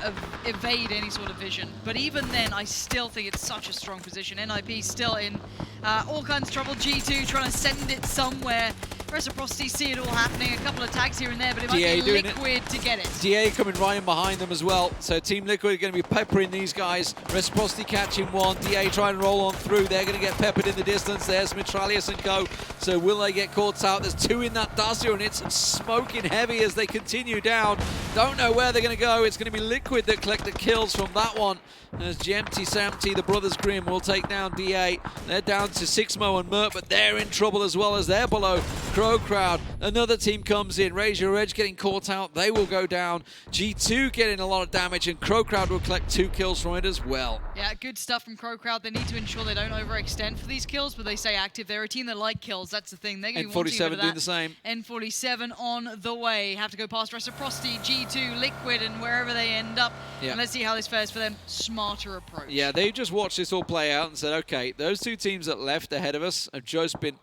evade any sort of vision. But even then, I still think it's such a strong position. NIP still in all kinds of trouble. G2 trying to send it somewhere. Reciprocity see it all happening. A couple of tags here and there, but it might DA be doing Liquid to get it. DA coming right in behind them as well. So Team Liquid are going to be peppering these guys. Reciprocity catching one. DA trying to roll on through. They're going to get peppered in the distance. There's Mitraleius and Co. So will they get caught out? There's two in that Dacia, and it's smoking heavy as they continue down. Don't know where they're going to go. It's going to be Liquid that collect the kills from that one. As Gemty Samty, the Brothers Grimm, will take down DA. They're down to Sixmo and Mert, but they're in trouble as well as they're below. CrowCrowd, another team comes in. Raise Your Edge getting caught out. They will go down. G2 getting a lot of damage, and CrowCrowd will collect 2 kills from it as well. Yeah, good stuff from CrowCrowd. They need to ensure they don't overextend for these kills, but they stay active. They're a team that like kills. That's the thing. They're going to be wanting a bit of that. doing the same. N47 on the way. Have to go past Reciprocity, G2, Liquid, and wherever they end up. Yeah. And let's see how this fares for them. Smarter approach. Yeah, they just watched this all play out and said, okay, those 2 teams that left ahead of us have just been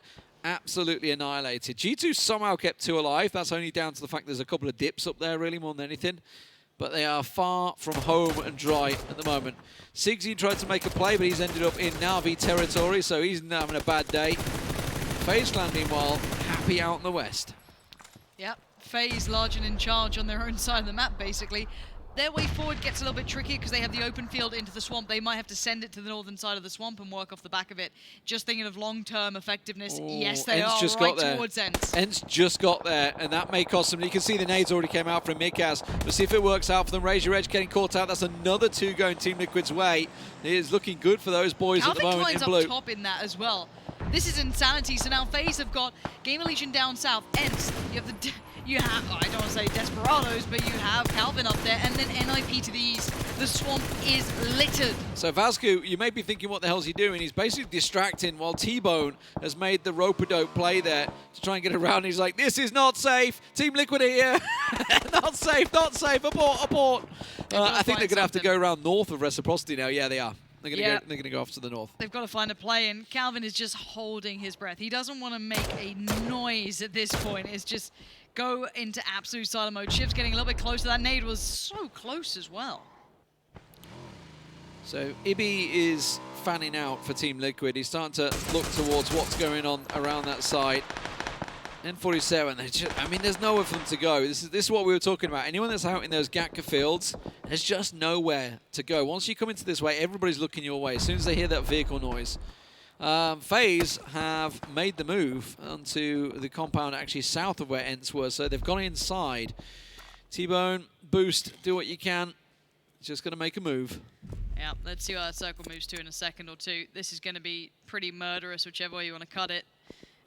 absolutely annihilated. G2 somehow kept 2 alive. That's only down to the fact there's a couple of dips up there, really, more than anything. But they are far from home and dry at the moment. SIMSY tried to make a play, but he's ended up in Na'Vi territory, so he's having a bad day. FaZe Clan, meanwhile, happy out in the west. Yep, FaZe large and in charge on their own side of the map, basically. Their way forward gets a little bit tricky because they have the open field into the swamp. They might have to send it to the northern side of the swamp and work off the back of it. Just thinking of long-term effectiveness. Yes, they are just right got there. towards ENCE. ENCE just got there, and that may cost them. You can see the nades already came out from miikaz. We'll see if it works out for them. Raise Your Edge getting caught out. That's another 2 going Team Liquid's way. It is looking good for those boys at the moment in blue. Calvin climbs up top in that as well. This is insanity. So now FaZe have got GamerLegion down south, ENCE. You have, I don't want to say Desperados, but you have Calvin up there, and then NIP to the east. The swamp is littered. So Vascu, you may be thinking, what the hell is he doing? He's basically distracting while T-Bone has made the rope-a-dope play there to try and get around. He's like, this is not safe. Team Liquid here. Not safe, not safe. Abort, abort. I think they're going to have to go around north of Reciprocity now. Yeah, they are. They're going to go off to the north. They've got to find a play, and Calvin is just holding his breath. He doesn't want to make a noise at this point. It's just go into absolute silent mode. Shiv's getting a little bit closer. That nade was so close as well. So Ibi is fanning out for Team Liquid. He's starting to look towards what's going on around that side. N47, I mean, there's nowhere for them to go. This is what we were talking about. Anyone that's out in those Gatka fields, there's just nowhere to go. Once you come into this way, everybody's looking your way as soon as they hear that vehicle noise. FaZe have made the move onto the compound actually south of where ENCE was, so they've gone inside. T-Bone, boost, do what you can. Just going to make a move. Yeah, let's see what that circle moves to in a second or two. This is going to be pretty murderous, whichever way you want to cut it.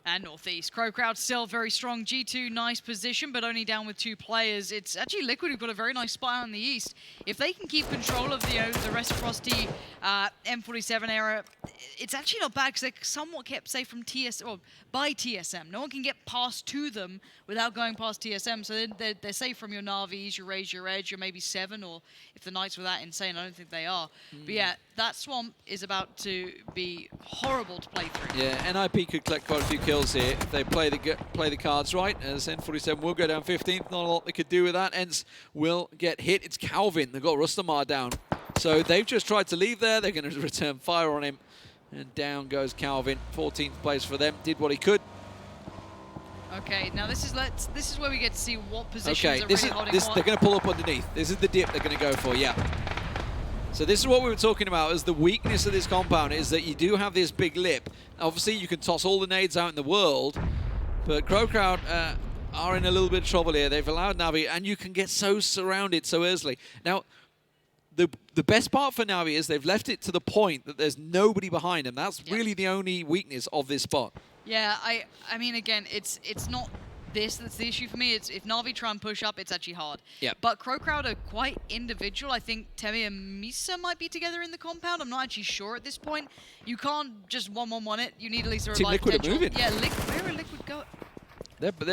And northeast. CrowCrowd still very strong. G2, nice position, but only down with 2 players. It's actually Liquid who've got a very nice spot out in the east. If they can keep control of the Reciprocity M47 era, it's actually not bad because they're somewhat kept safe from by TSM. No one can get past to them without going past TSM, so they're safe from your Na'Vis, your Raise Your Edge, your maybe 7, or if the Knights were that insane, I don't think they are. But yeah, that swamp is about to be horrible to play through. Yeah, NIP could collect quite a few kills here if they play the cards right, as N47 will go down 15th. Not a lot they could do with that. ENCE will get hit. It's Calvin. They've got Rustanmar down. So they've just tried to leave there. They're going to return fire on him. And down goes Calvin. 14th place for them. Did what he could. Okay, now this is where we get to see what positions are really holding on. They're going to pull up underneath. This is the dip they're going to go for, yeah. So this is what we were talking about as the weakness of this compound, is that you do have this big lip. Obviously, you can toss all the nades out in the world, but CrowCrowd are in a little bit of trouble here. They've allowed Na'Vi, and you can get so surrounded so easily. Now, the best part for Na'Vi is they've left it to the point that there's nobody behind them. That's really the only weakness of this spot. Yeah, I mean, again, it's not that's the issue for me. It's if Na'Vi try and push up, it's actually hard. Yep. But CrowCrowd are quite individual. I think Temi and Misa might be together in the compound. I'm not actually sure at this point. You can't just 1-1-1 it. You need at least a revive Liquid potential. are moving. Yeah, where are Liquid going?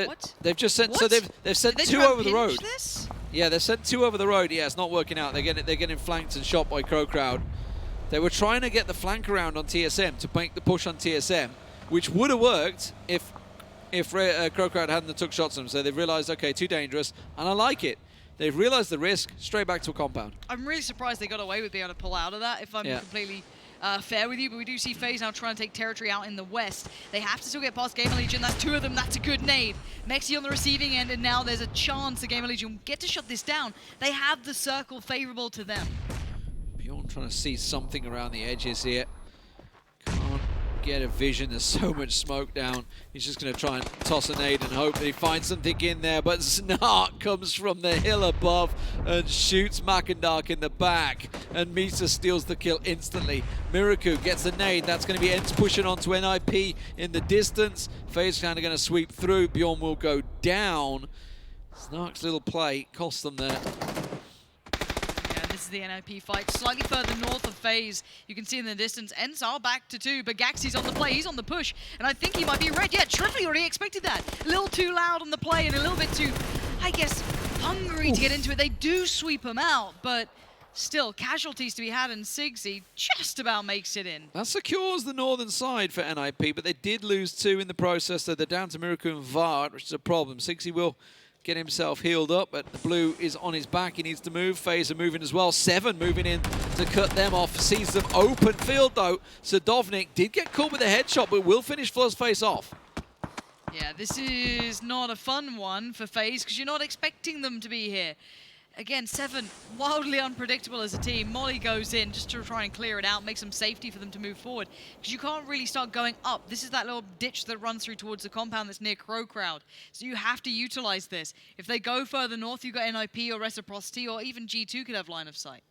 What? They've just sent. What? So they've sent Did they 2 try and over the pinch road. This? Yeah, they've sent 2 over the road. Yeah, it's not working out. They're getting flanked and shot by CrowCrowd. They were trying to get the flank around on TSM to make the push on TSM, which would have worked if CrowCrowd hadn't took shots at them. So they've realized, okay, too dangerous, and I like it. They've realized the risk, straight back to a compound. I'm really surprised they got away with being able to pull out of that, if I'm completely fair with you, but we do see FaZe now trying to take territory out in the west. They have to still get past GamerLegion. That's 2 of them. That's a good nade. mxey on the receiving end, and now there's a chance that GamerLegion get to shut this down. They have the circle favorable to them. Bjorn trying to see something around the edges here. Can't get a vision. There's so much smoke down. He's just going to try and toss a nade and hope that he finds something in there. But Snark comes from the hill above and shoots mxey in the back. And Misa steals the kill instantly. Miraku gets the nade. That's going to be ENCE pushing onto NIP in the distance. FaZe Clan are going to sweep through. Bjorn will go down. Snark's little play cost them there. The NIP fight slightly further north of FaZe. You can see in the distance, ENCE are back to 2, but Gaxy's on the play, he's on the push, and I think he might be red. Yeah, TRYFFELI already expected that. A little too loud on the play and a little bit too, I guess, hungry to get into it. They do sweep him out, but still, casualties to be had, and SIMSY just about makes it in. That secures the northern side for NIP, but they did lose 2 in the process, so they're down to Miraku and Vard, which is a problem. SIMSY will get himself healed up, but the blue is on his back. He needs to move. FaZe are moving as well. 7 moving in to cut them off. Sees them open field though. Sadovnik did get caught with a headshot, but will finish Fuzzface off. Yeah, this is not a fun one for FaZe because you're not expecting them to be here. Again, 7, wildly unpredictable as a team. Molly goes in just to try and clear it out, make some safety for them to move forward. Because you can't really start going up. This is that little ditch that runs through towards the compound that's near CrowCrowd. So you have to utilize this. If they go further north, you've got NIP or Reciprocity, or even G2 could have line of sight.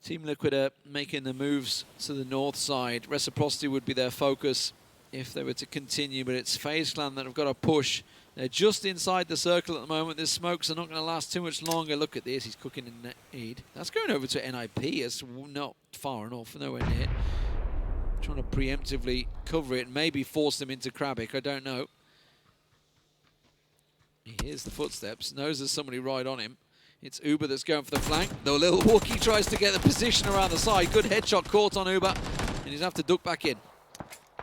Team Liquid are making the moves to the north side. Reciprocity would be their focus if they were to continue, but it's FaZe Clan that have got to push. They're just inside the circle at the moment. The smokes are not going to last too much longer. Look at this. He's cooking in nade. That's going over to NIP. It's not far enough, nowhere near. Trying to preemptively cover it and maybe force them into Krabic. I don't know. He hears the footsteps. Knows there's somebody right on him. It's ubah that's going for the flank. The little Wookiee tries to get the position around the side. Good headshot caught on ubah. And he's have to duck back in.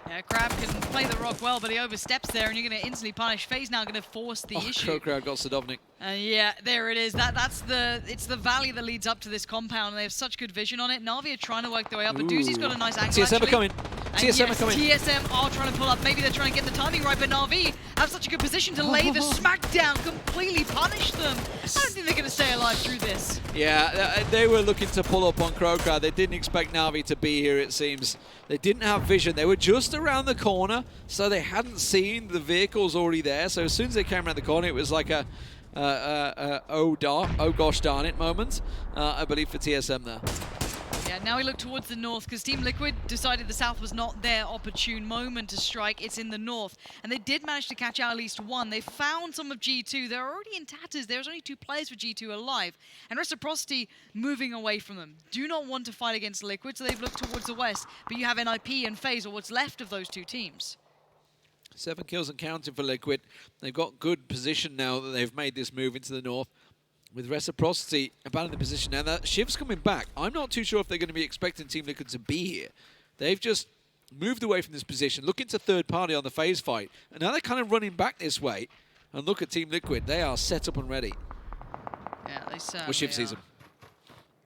Yeah, Crab can play the rock well, but he oversteps there, and you're going to instantly punish. FaZe now going to force the issue. CrowCrowd got Sadovnik. Yeah, there it is. It's the valley that leads up to this compound, and they have such good vision on it. Na'Vi are trying to work their way up, but Doozy's got a nice angle. TSM are coming. TSM are coming. TSM are trying to pull up. Maybe they're trying to get the timing right, but Na'Vi have such a good position to lay the smackdown, completely punish them. I don't think they're going to stay alive through this. Yeah, they were looking to pull up on CrowCrowd. They didn't expect Na'Vi to be here, it seems. They didn't have vision. They were just around the corner, so they hadn't seen the vehicles already there. So as soon as they came around the corner, it was like a oh gosh darn it moment, I believe, for TSM there. Yeah, now we look towards the north because Team Liquid decided the south was not their opportune moment to strike. It's in the north. And they did manage to catch out at least 1. They found some of G2. They're already in tatters. There's only 2 players for G2 alive. And Reciprocity moving away from them. Do not want to fight against Liquid, so they've looked towards the west. But you have NIP and FaZe, or what's left of those 2 teams. 7 kills and counting for Liquid. They've got good position now that they've made this move into the north. With Reciprocity abandoning the position now, that Shiv's coming back. I'm not too sure if they're going to be expecting Team Liquid to be here. They've just moved away from this position, looking to third party on the FaZe fight, and now they're kind of running back this way. And look at Team Liquid, they are set up and ready. Yeah, they certainly Well, Shiv sees them.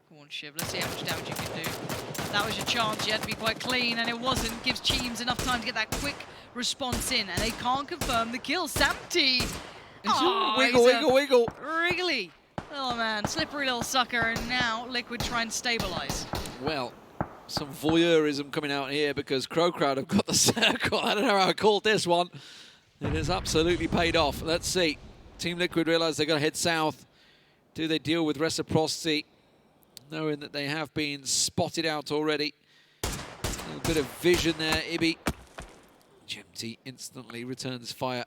Come on, Shiv, let's see how much damage you can do. That was your chance, you had to be quite clean, and it wasn't. Gives teams enough time to get that quick response in, and they can't confirm the kill. Samty! Wiggle. Wriggly. Oh man, slippery little sucker, and now Liquid try and stabilize. Well, some voyeurism coming out here because CrowCrowd have got the circle. I don't know how I called this one. It has absolutely paid off. Let's see. Team Liquid realize they're going to head south. Do they deal with Reciprocity, knowing that they have been spotted out already? A little bit of vision there, Ibby. Gemty instantly returns fire.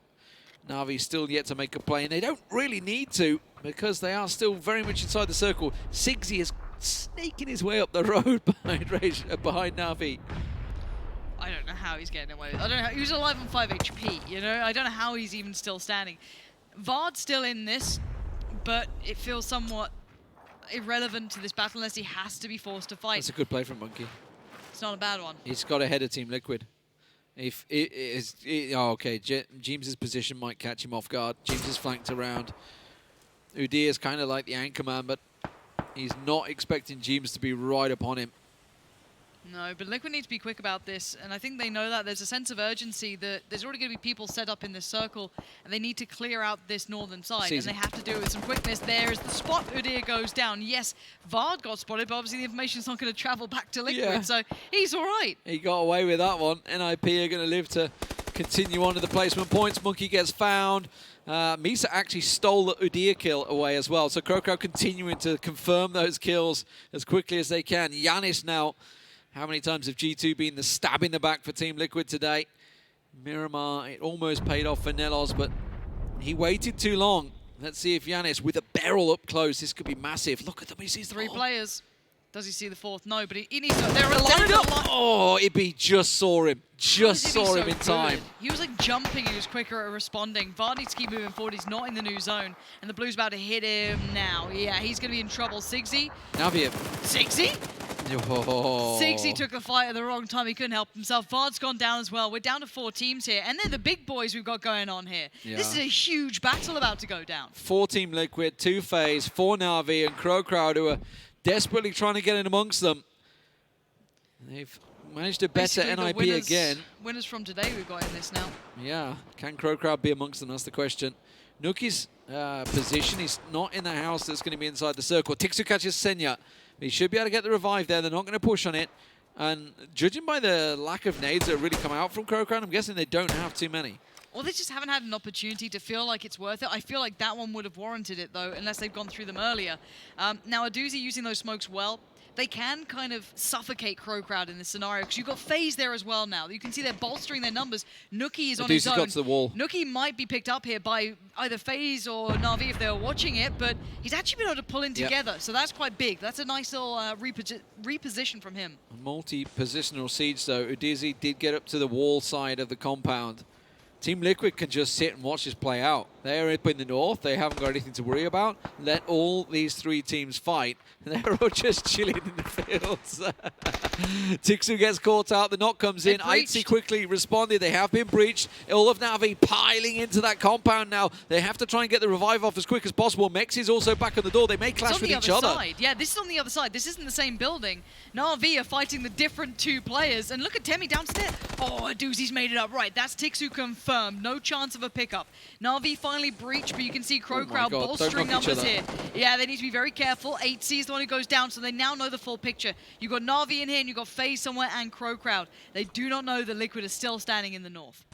Na'Vi still yet to make a play, and they don't really need to because they are still very much inside the circle. SIMSY is snaking his way up the road behind Na'Vi. I don't know how he's getting away. I don't know how, he was alive on 5 HP, you know? I don't know how he's even still standing. Vard's still in this, but it feels somewhat irrelevant to this battle unless he has to be forced to fight. That's a good play from Monkey. It's not a bad one. He's got ahead of Team Liquid. If it is, okay, James's position might catch him off guard. James is flanked around. Udyr is kind of like the anchor man, but he's not expecting James to be right upon him. No, but Liquid need to be quick about this, and I think they know that. There's a sense of urgency that there's already going to be people set up in this circle, and they need to clear out this northern side, and they have to do it with some quickness. There's the spot. Udyr goes down. Yes, Vard got spotted, but obviously the information's not going to travel back to Liquid, so he's all right. He got away with that one. NIP are going to live to continue on to the placement points. Monkey gets found. mxey actually stole the Udyr kill away as well, so CrowCrowd continuing to confirm those kills as quickly as they can. Yannis now. How many times have G2 been the stab in the back for Team Liquid today? Miramar, it almost paid off for NELLOZ, but he waited too long. Let's see if Yannis, with a barrel up close, this could be massive. Look at them, he sees the 3 players. Does he see the 4th? No, but he needs to. They're lined up. Oh, Ibby just saw him. Just saw him in time. He was like jumping, he was quicker at responding. Vard needs to keep moving forward, he's not in the new zone. And the Blue's about to hit him now. Yeah, he's going to be in trouble. SIMSY. Navier. SIMSY? Oh. SIMSY took the fight at the wrong time. He couldn't help himself. Vard's gone down as well. We're down to 4 teams here. And they're the big boys we've got going on here. Yeah. This is a huge battle about to go down. 4 Team Liquid, 2 FaZe, 4 Na'Vi, and CrowCrowd, who are desperately trying to get in amongst them. They've managed to better NIP again. Winners from today we've got in this now. Yeah. Can CrowCrowd be amongst them? That's the question. NOOKIE's position, he's not in the house that's going to be inside the circle. Tiikzu catches Senya. He should be able to get the revive there. They're not going to push on it. And judging by the lack of nades that really come out from CrowCrowd, I'm guessing they don't have too many. Or they just haven't had an opportunity to feel like it's worth it. I feel like that one would have warranted it, though, unless they've gone through them earlier. Now, ABeautflDeath using those smokes well. They can kind of suffocate CrowCrowd in this scenario, because you've got FaZe there as well now. You can see they're bolstering their numbers. NOOKIE is on his own. Got to the wall. NOOKIE might be picked up here by either FaZe or Na'Vi if they were watching it, but he's actually been able to pull in together, so that's quite big. That's a nice little reposition from him. Multi-positional siege, though. Aitzy did get up to the wall side of the compound. Team Liquid can just sit and watch this play out. They're up in the north. They haven't got anything to worry about. Let all these 3 teams fight. They're all just chilling in the fields. Tiikzu gets caught out. The knock comes in. Aitzy quickly responded. They have been breached. All of Na'Vi piling into that compound now. They have to try and get the revive off as quick as possible. mxey's also back on the door. They may clash with each other. Side. Yeah, this is on the other side. This isn't the same building. Na'Vi are fighting the different 2 players. And look at TomiL downstairs. Oh, Doozy's made it up. Right, that's Tiikzu confirmed. No chance of a pickup. Na'Vi finally breached, but you can see CrowCrowd bolstering numbers here. Yeah, they need to be very careful. Aitzy is the one who goes down, so they now know the full picture. You've got Na'Vi in here, and you've got FaZe somewhere, and CrowCrowd. They do not know that Liquid is still standing in the north.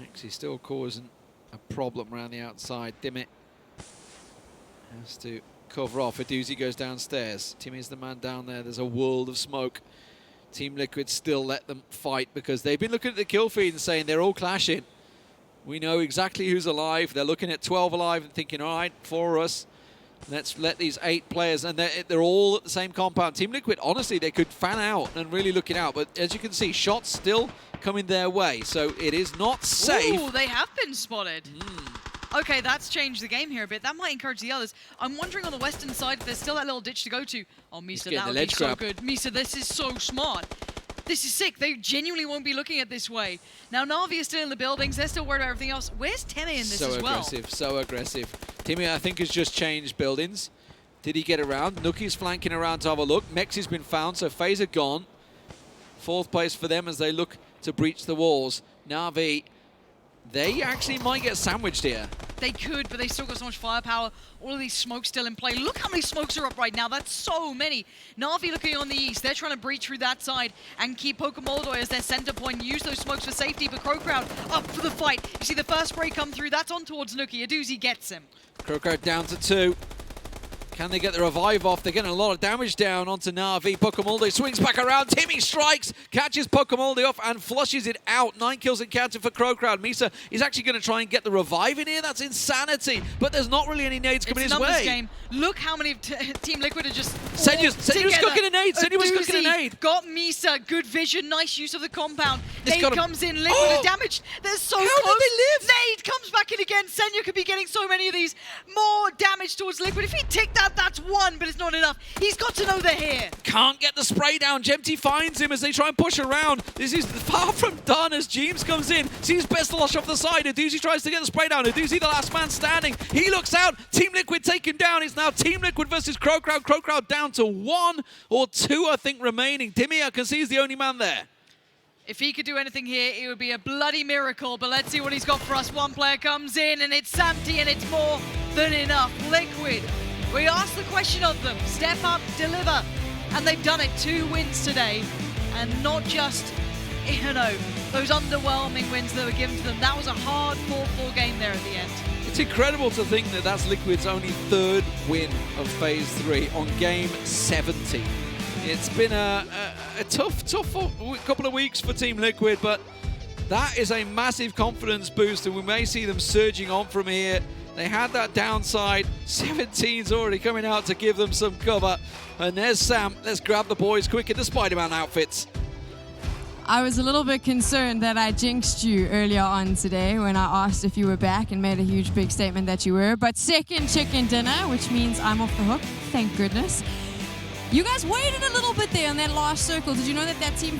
mxey still causing a problem around the outside. Dimit has to cover off. Aduzi goes downstairs. Timmy's the man down there. There's a world of smoke. Team Liquid still let them fight because they've been looking at the kill feed and saying they're all clashing. We know exactly who's alive. They're looking at 12 alive and thinking, all right, 4 of us. Let's let these 8 players, and they're all at the same compound. Team Liquid, honestly, they could fan out and really look it out. But as you can see, shots still coming their way. So it is not safe. Ooh, they have been spotted. Okay, that's changed the game here a bit. That might encourage the others. I'm wondering on the western side if there's still that little ditch to go to. Oh, mxey, that would be so good. mxey, this is so smart. This is sick. They genuinely won't be looking at this way. Now, Na'Vi is still in the buildings. They're still worried about everything else. Where's Teme in this as well? So aggressive, so aggressive. Timmy, I think, has just changed buildings. Did he get around? Nookie's flanking around to have a look. mxey's been found, so FaZe are gone. 4th place for them as they look to breach the walls. Na'Vi, they actually might get sandwiched here. They could, but they still got so much firepower. All of these smokes still in play. Look how many smokes are up right now. That's so many. Na'Vi looking on the east. They're trying to breach through that side and keep PokeMoldoy as their center point. Use those smokes for safety, but CrowCrowd up for the fight. You see the first spray come through. That's on towards NOOKIE. Aduzi gets him. CrowCrowd down to 2. Can they get the revive off? They're getting a lot of damage down onto Na'Vi. PokeMoldoy swings back around. Timmy strikes, catches PokeMoldoy off and flushes it out. 9 kills encountered for CrowCrowd. mxey is actually going to try and get the revive in here. That's insanity. But there's not really any nades coming his way. Game. Look how many Team Liquid are just Senya's cooking a nade. Senya was cooking a nade. Got mxey. Good vision. Nice use of the compound. Nade comes in. Liquid are damaged. They're so close. How did they live? Nade comes back in again. Senya could be getting so many of these. More damage towards Liquid. If he ticked that out. That's one, but it's not enough. He's got to know they're here. Can't get the spray down. Jemty finds him as they try and push around. This is far from done as Jeems comes in. Sees Bestalosh off the side. ENCE tries to get the spray down. ENCE the last man standing. He looks out. Team Liquid taken down. It's now Team Liquid versus CrowCrowd. CrowCrowd down to 1 or 2, I think, remaining. Timmy, I can see he's the only man there. If he could do anything here, it would be a bloody miracle, but let's see what he's got for us. One player comes in, and it's SIMSY, and it's more than enough. Liquid, we asked the question of them, step up, deliver, and they've done it. 2 wins today, and not just, you know, those underwhelming wins that were given to them. That was a hard 4-4 game there at the end. It's incredible to think that that's Liquid's only 3rd win of Phase 3 on game 70. It's been a tough couple of weeks for Team Liquid, but that is a massive confidence boost, and we may see them surging on from here. They had that downside. 17's already coming out to give them some cover. And there's Sam. Let's grab the boys quick in the Spider-Man outfits. I was a little bit concerned that I jinxed you earlier on today when I asked if you were back and made a huge big statement that you were. But 2nd chicken dinner, which means I'm off the hook, thank goodness. You guys waited a little bit there in that last circle. Did you know that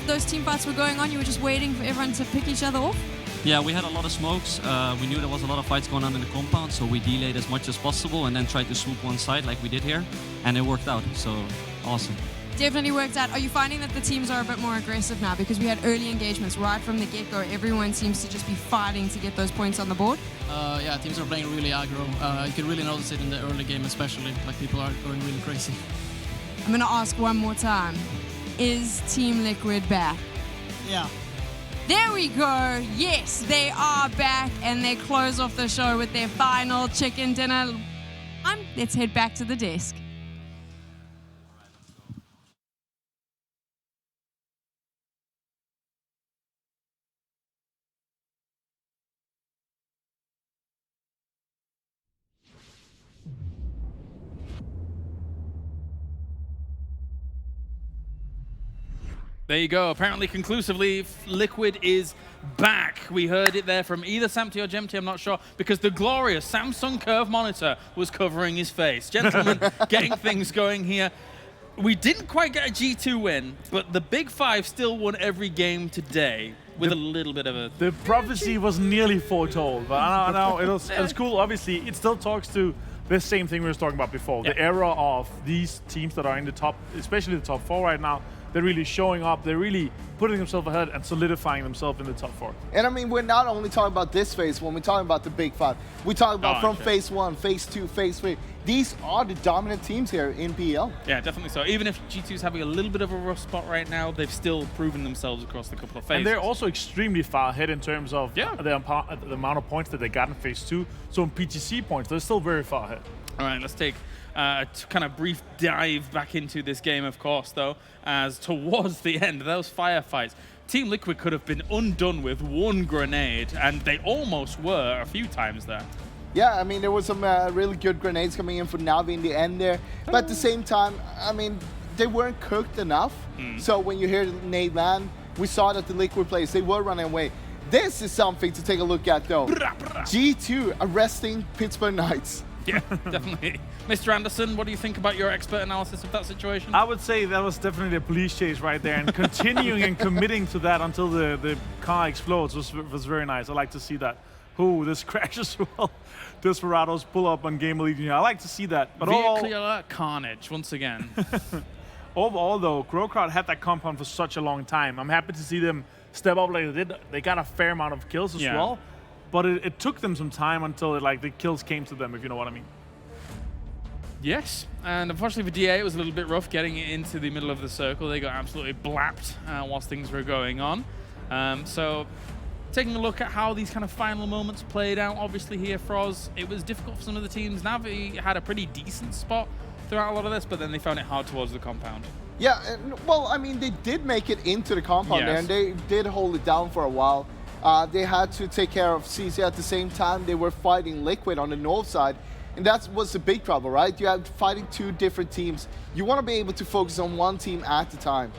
those team fights were going on? You were just waiting for everyone to pick each other off? Yeah, we had a lot of smokes. We knew there was a lot of fights going on in the compound, so we delayed as much as possible and then tried to swoop one side like we did here, and it worked out, so awesome. Definitely worked out. Are you finding that the teams are a bit more aggressive now? Because we had early engagements right from the get-go. Everyone seems to just be fighting to get those points on the board. Yeah, teams are playing really aggro. You can really notice it in the early game especially, like people are going really crazy. I'm going to ask one more time. Is Team Liquid back? Yeah. There we go. Yes, they are back, and they close off the show with their final chicken dinner. Let's head back to the desk. There you go. Apparently, conclusively, Liquid is back. We heard it there from either SIMSY or Jemty, I'm not sure, because the glorious Samsung Curve monitor was covering his face. Gentlemen, getting things going here. We didn't quite get a G2 win, but the Big Five still won every game today with a little bit of a... The prophecy was nearly foretold, but I know it was cool. Obviously, it still talks to the same thing we were talking about before. The era of these teams that are in the top, especially the top 4 right now, they're really showing up, they're really putting themselves ahead and solidifying themselves in the top 4. And I mean, we're not only talking about this phase when we're talking about the Big Five. We're talking about from Phase 1, Phase 2, Phase 3. These are the dominant teams here in PEL. Yeah, definitely so. Even if G2's having a little bit of a rough spot right now, they've still proven themselves across the couple of phases. And they're also extremely far ahead in terms of the amount of points that they got in Phase 2. So in PTC points, they're still very far ahead. All right, let's take a kind of brief dive back into this game, of course, though, as towards the end, those firefights, Team Liquid could have been undone with one grenade, and they almost were a few times there. Yeah, I mean, there was some really good grenades coming in for Navi in the end there. But at the same time, I mean, they weren't cooked enough. So when you hear the nade land, we saw that the Liquid players, they were running away. This is something to take a look at, though. G2 arresting Pittsburgh Knights. Yeah, definitely. Mr. Anderson, what do you think about your expert analysis of that situation? I would say that was definitely a police chase right there, and continuing and committing to that until the car explodes was very nice. I like to see that. Ooh, this crash as well. Desperados pull up on GamerLegion. I like to see that. But Vehicular carnage, once again. Overall, though, CrowCrowd had that compound for such a long time. I'm happy to see them step up like they did. They got a fair amount of kills as well. But it took them some time until the kills came to them, if you know what I mean. Yes, and unfortunately for DA, it was a little bit rough getting it into the middle of the circle. They got absolutely blapped whilst things were going on. So taking a look at how these kind of final moments played out, obviously here, Froz, it was difficult for some of the teams. Navi had a pretty decent spot throughout a lot of this, but then they found it hard towards the compound. Yeah, well, I mean, they did make it into the compound there, and they did hold it down for a while. They had to take care of CZ at the same time. They were fighting Liquid on the north side, and that was the big trouble, right? You had fighting 2 different teams. You want to be able to focus on one team at a time.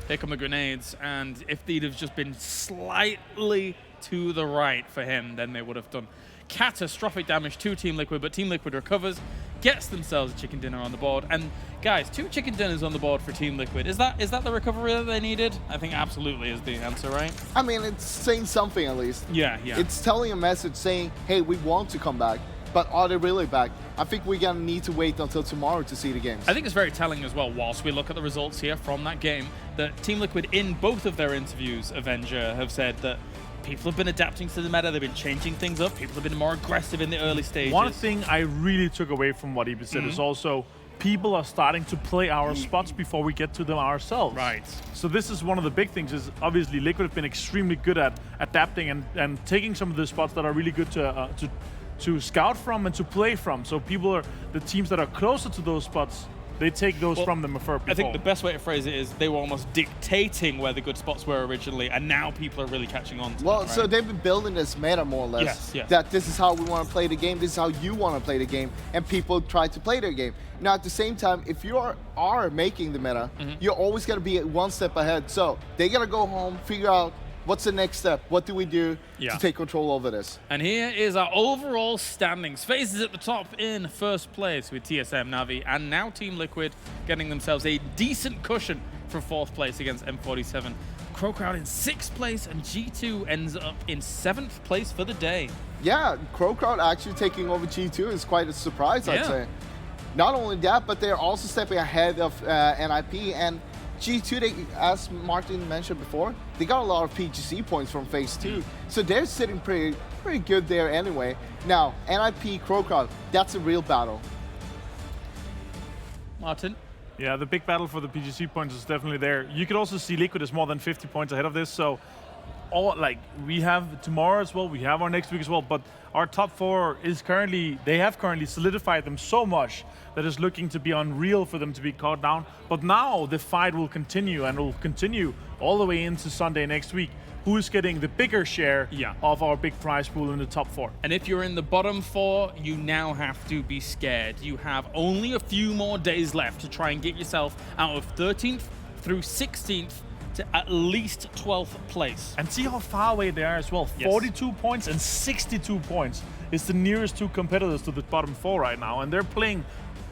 Here come the grenades, and if they'd have just been slightly to the right for him, then they would have done catastrophic damage to Team Liquid, but Team Liquid recovers. gets themselves a chicken dinner on the board. And guys, 2 chicken dinners on the board for Team Liquid. Is that the recovery that they needed? I think absolutely is the answer, right? I mean, it's saying something at least. Yeah. It's telling a message saying, hey, we want to come back, but are they really back? I think we're going to need to wait until tomorrow to see the games. I think it's very telling as well, whilst we look at the results here from that game, that Team Liquid, in both of their interviews, Avenger, have said that people have been adapting to the meta, they've been changing things up, people have been more aggressive in the early stages. One thing I really took away from what he said is also people are starting to play our spots before we get to them ourselves. Right. So this is one of the big things, is obviously Liquid have been extremely good at adapting and taking some of the spots that are really good to scout from and to play from. So the teams that are closer to those spots, they take those from them before. I think the best way to phrase it is they were almost dictating where the good spots were originally, and now people are really catching on to that, right? So they've been building this meta more or less. Yes. That this is how we want to play the game, this is how you want to play the game, and people try to play their game. Now, at the same time, if you are making the meta, you're always going to be one step ahead. So they got to go home, figure out what's the next step? What do we do to take control over this? And here is our overall standings. FaZe is at the top in first place with TSM, Na'Vi, and now Team Liquid getting themselves a decent cushion for 4th place against M47. CrowCrowd in 6th place, and G2 ends up in 7th place for the day. Yeah, CrowCrowd actually taking over G2 is quite a surprise, I'd say. Not only that, but they're also stepping ahead of NIP, and G2, they, as Martin mentioned before, they got a lot of PGC points from Phase 2. So they're sitting pretty good there anyway. Now, NIP, CrowCrowd, that's a real battle. Martin? Yeah, the big battle for the PGC points is definitely there. You could also see Liquid is more than 50 points ahead of this, so we have tomorrow as well, we have our next week as well, but our top 4 is they have currently solidified them so much that it's looking to be unreal for them to be caught down. But now the fight will continue, and will continue all the way into Sunday next week. Who's getting the bigger share of our big prize pool in the top 4? And if you're in the bottom 4, you now have to be scared. You have only a few more days left to try and get yourself out of 13th through 16th to at least 12th place. And see how far away they are as well. 42 points and 62 points is the nearest 2 competitors to the bottom 4 right now, and they're playing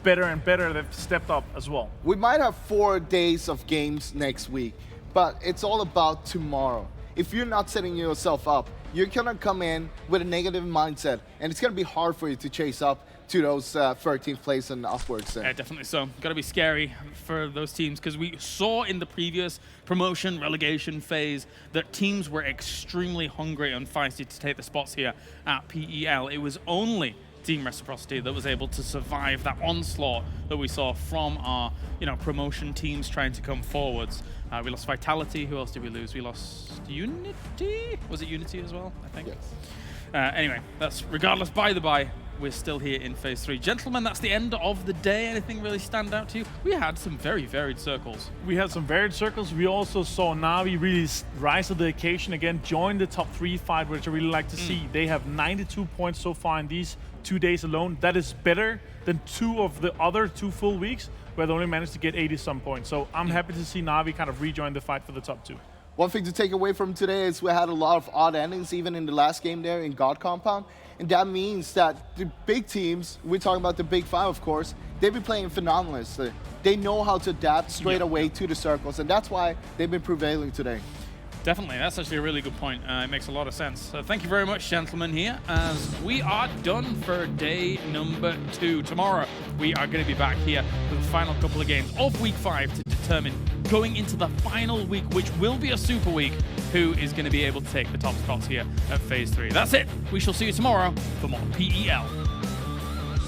better and better. They've stepped up as well. We might have 4 days of games next week, but it's all about tomorrow. If you're not setting yourself up, you're gonna come in with a negative mindset, and it's gonna be hard for you to chase up to those 13th place and upwards there. Yeah, definitely so. Gotta be scary for those teams, because we saw in the previous promotion relegation phase that teams were extremely hungry and feisty to take the spots here at PEL. It was only Team Reciprocity that was able to survive that onslaught that we saw from our promotion teams trying to come forwards. We lost Vitality. Who else did we lose? We lost Unity? Was it Unity as well, I think? Yes. Anyway, that's regardless, by the by, we're still here in Phase 3. Gentlemen, that's the end of the day. Anything really stand out to you? We had some very varied circles. We had some varied circles. We also saw Na'Vi really rise to the occasion again, join the top 3 fight, which I really like to see. They have 92 points so far in these 2 days alone. That is better than 2 of the other 2 full weeks, where they only managed to get 80-some points. So I'm happy to see Na'Vi kind of rejoin the fight for the top 2. One thing to take away from today is we had a lot of odd endings, even in the last game there in God Compound. And that means that the big teams, we're talking about the big 5, of course, they've been playing phenomenally. They know how to adapt straight away to the circles, and that's why they've been prevailing today. Definitely, that's actually a really good point. It makes a lot of sense. So thank you very much, gentlemen, here, as we are done for day number 2. Tomorrow, we are going to be back here for the final couple of games of week 5 to determine, going into the final week, which will be a super week, who is going to be able to take the top spots here at Phase 3. That's it. We shall see you tomorrow for more PEL.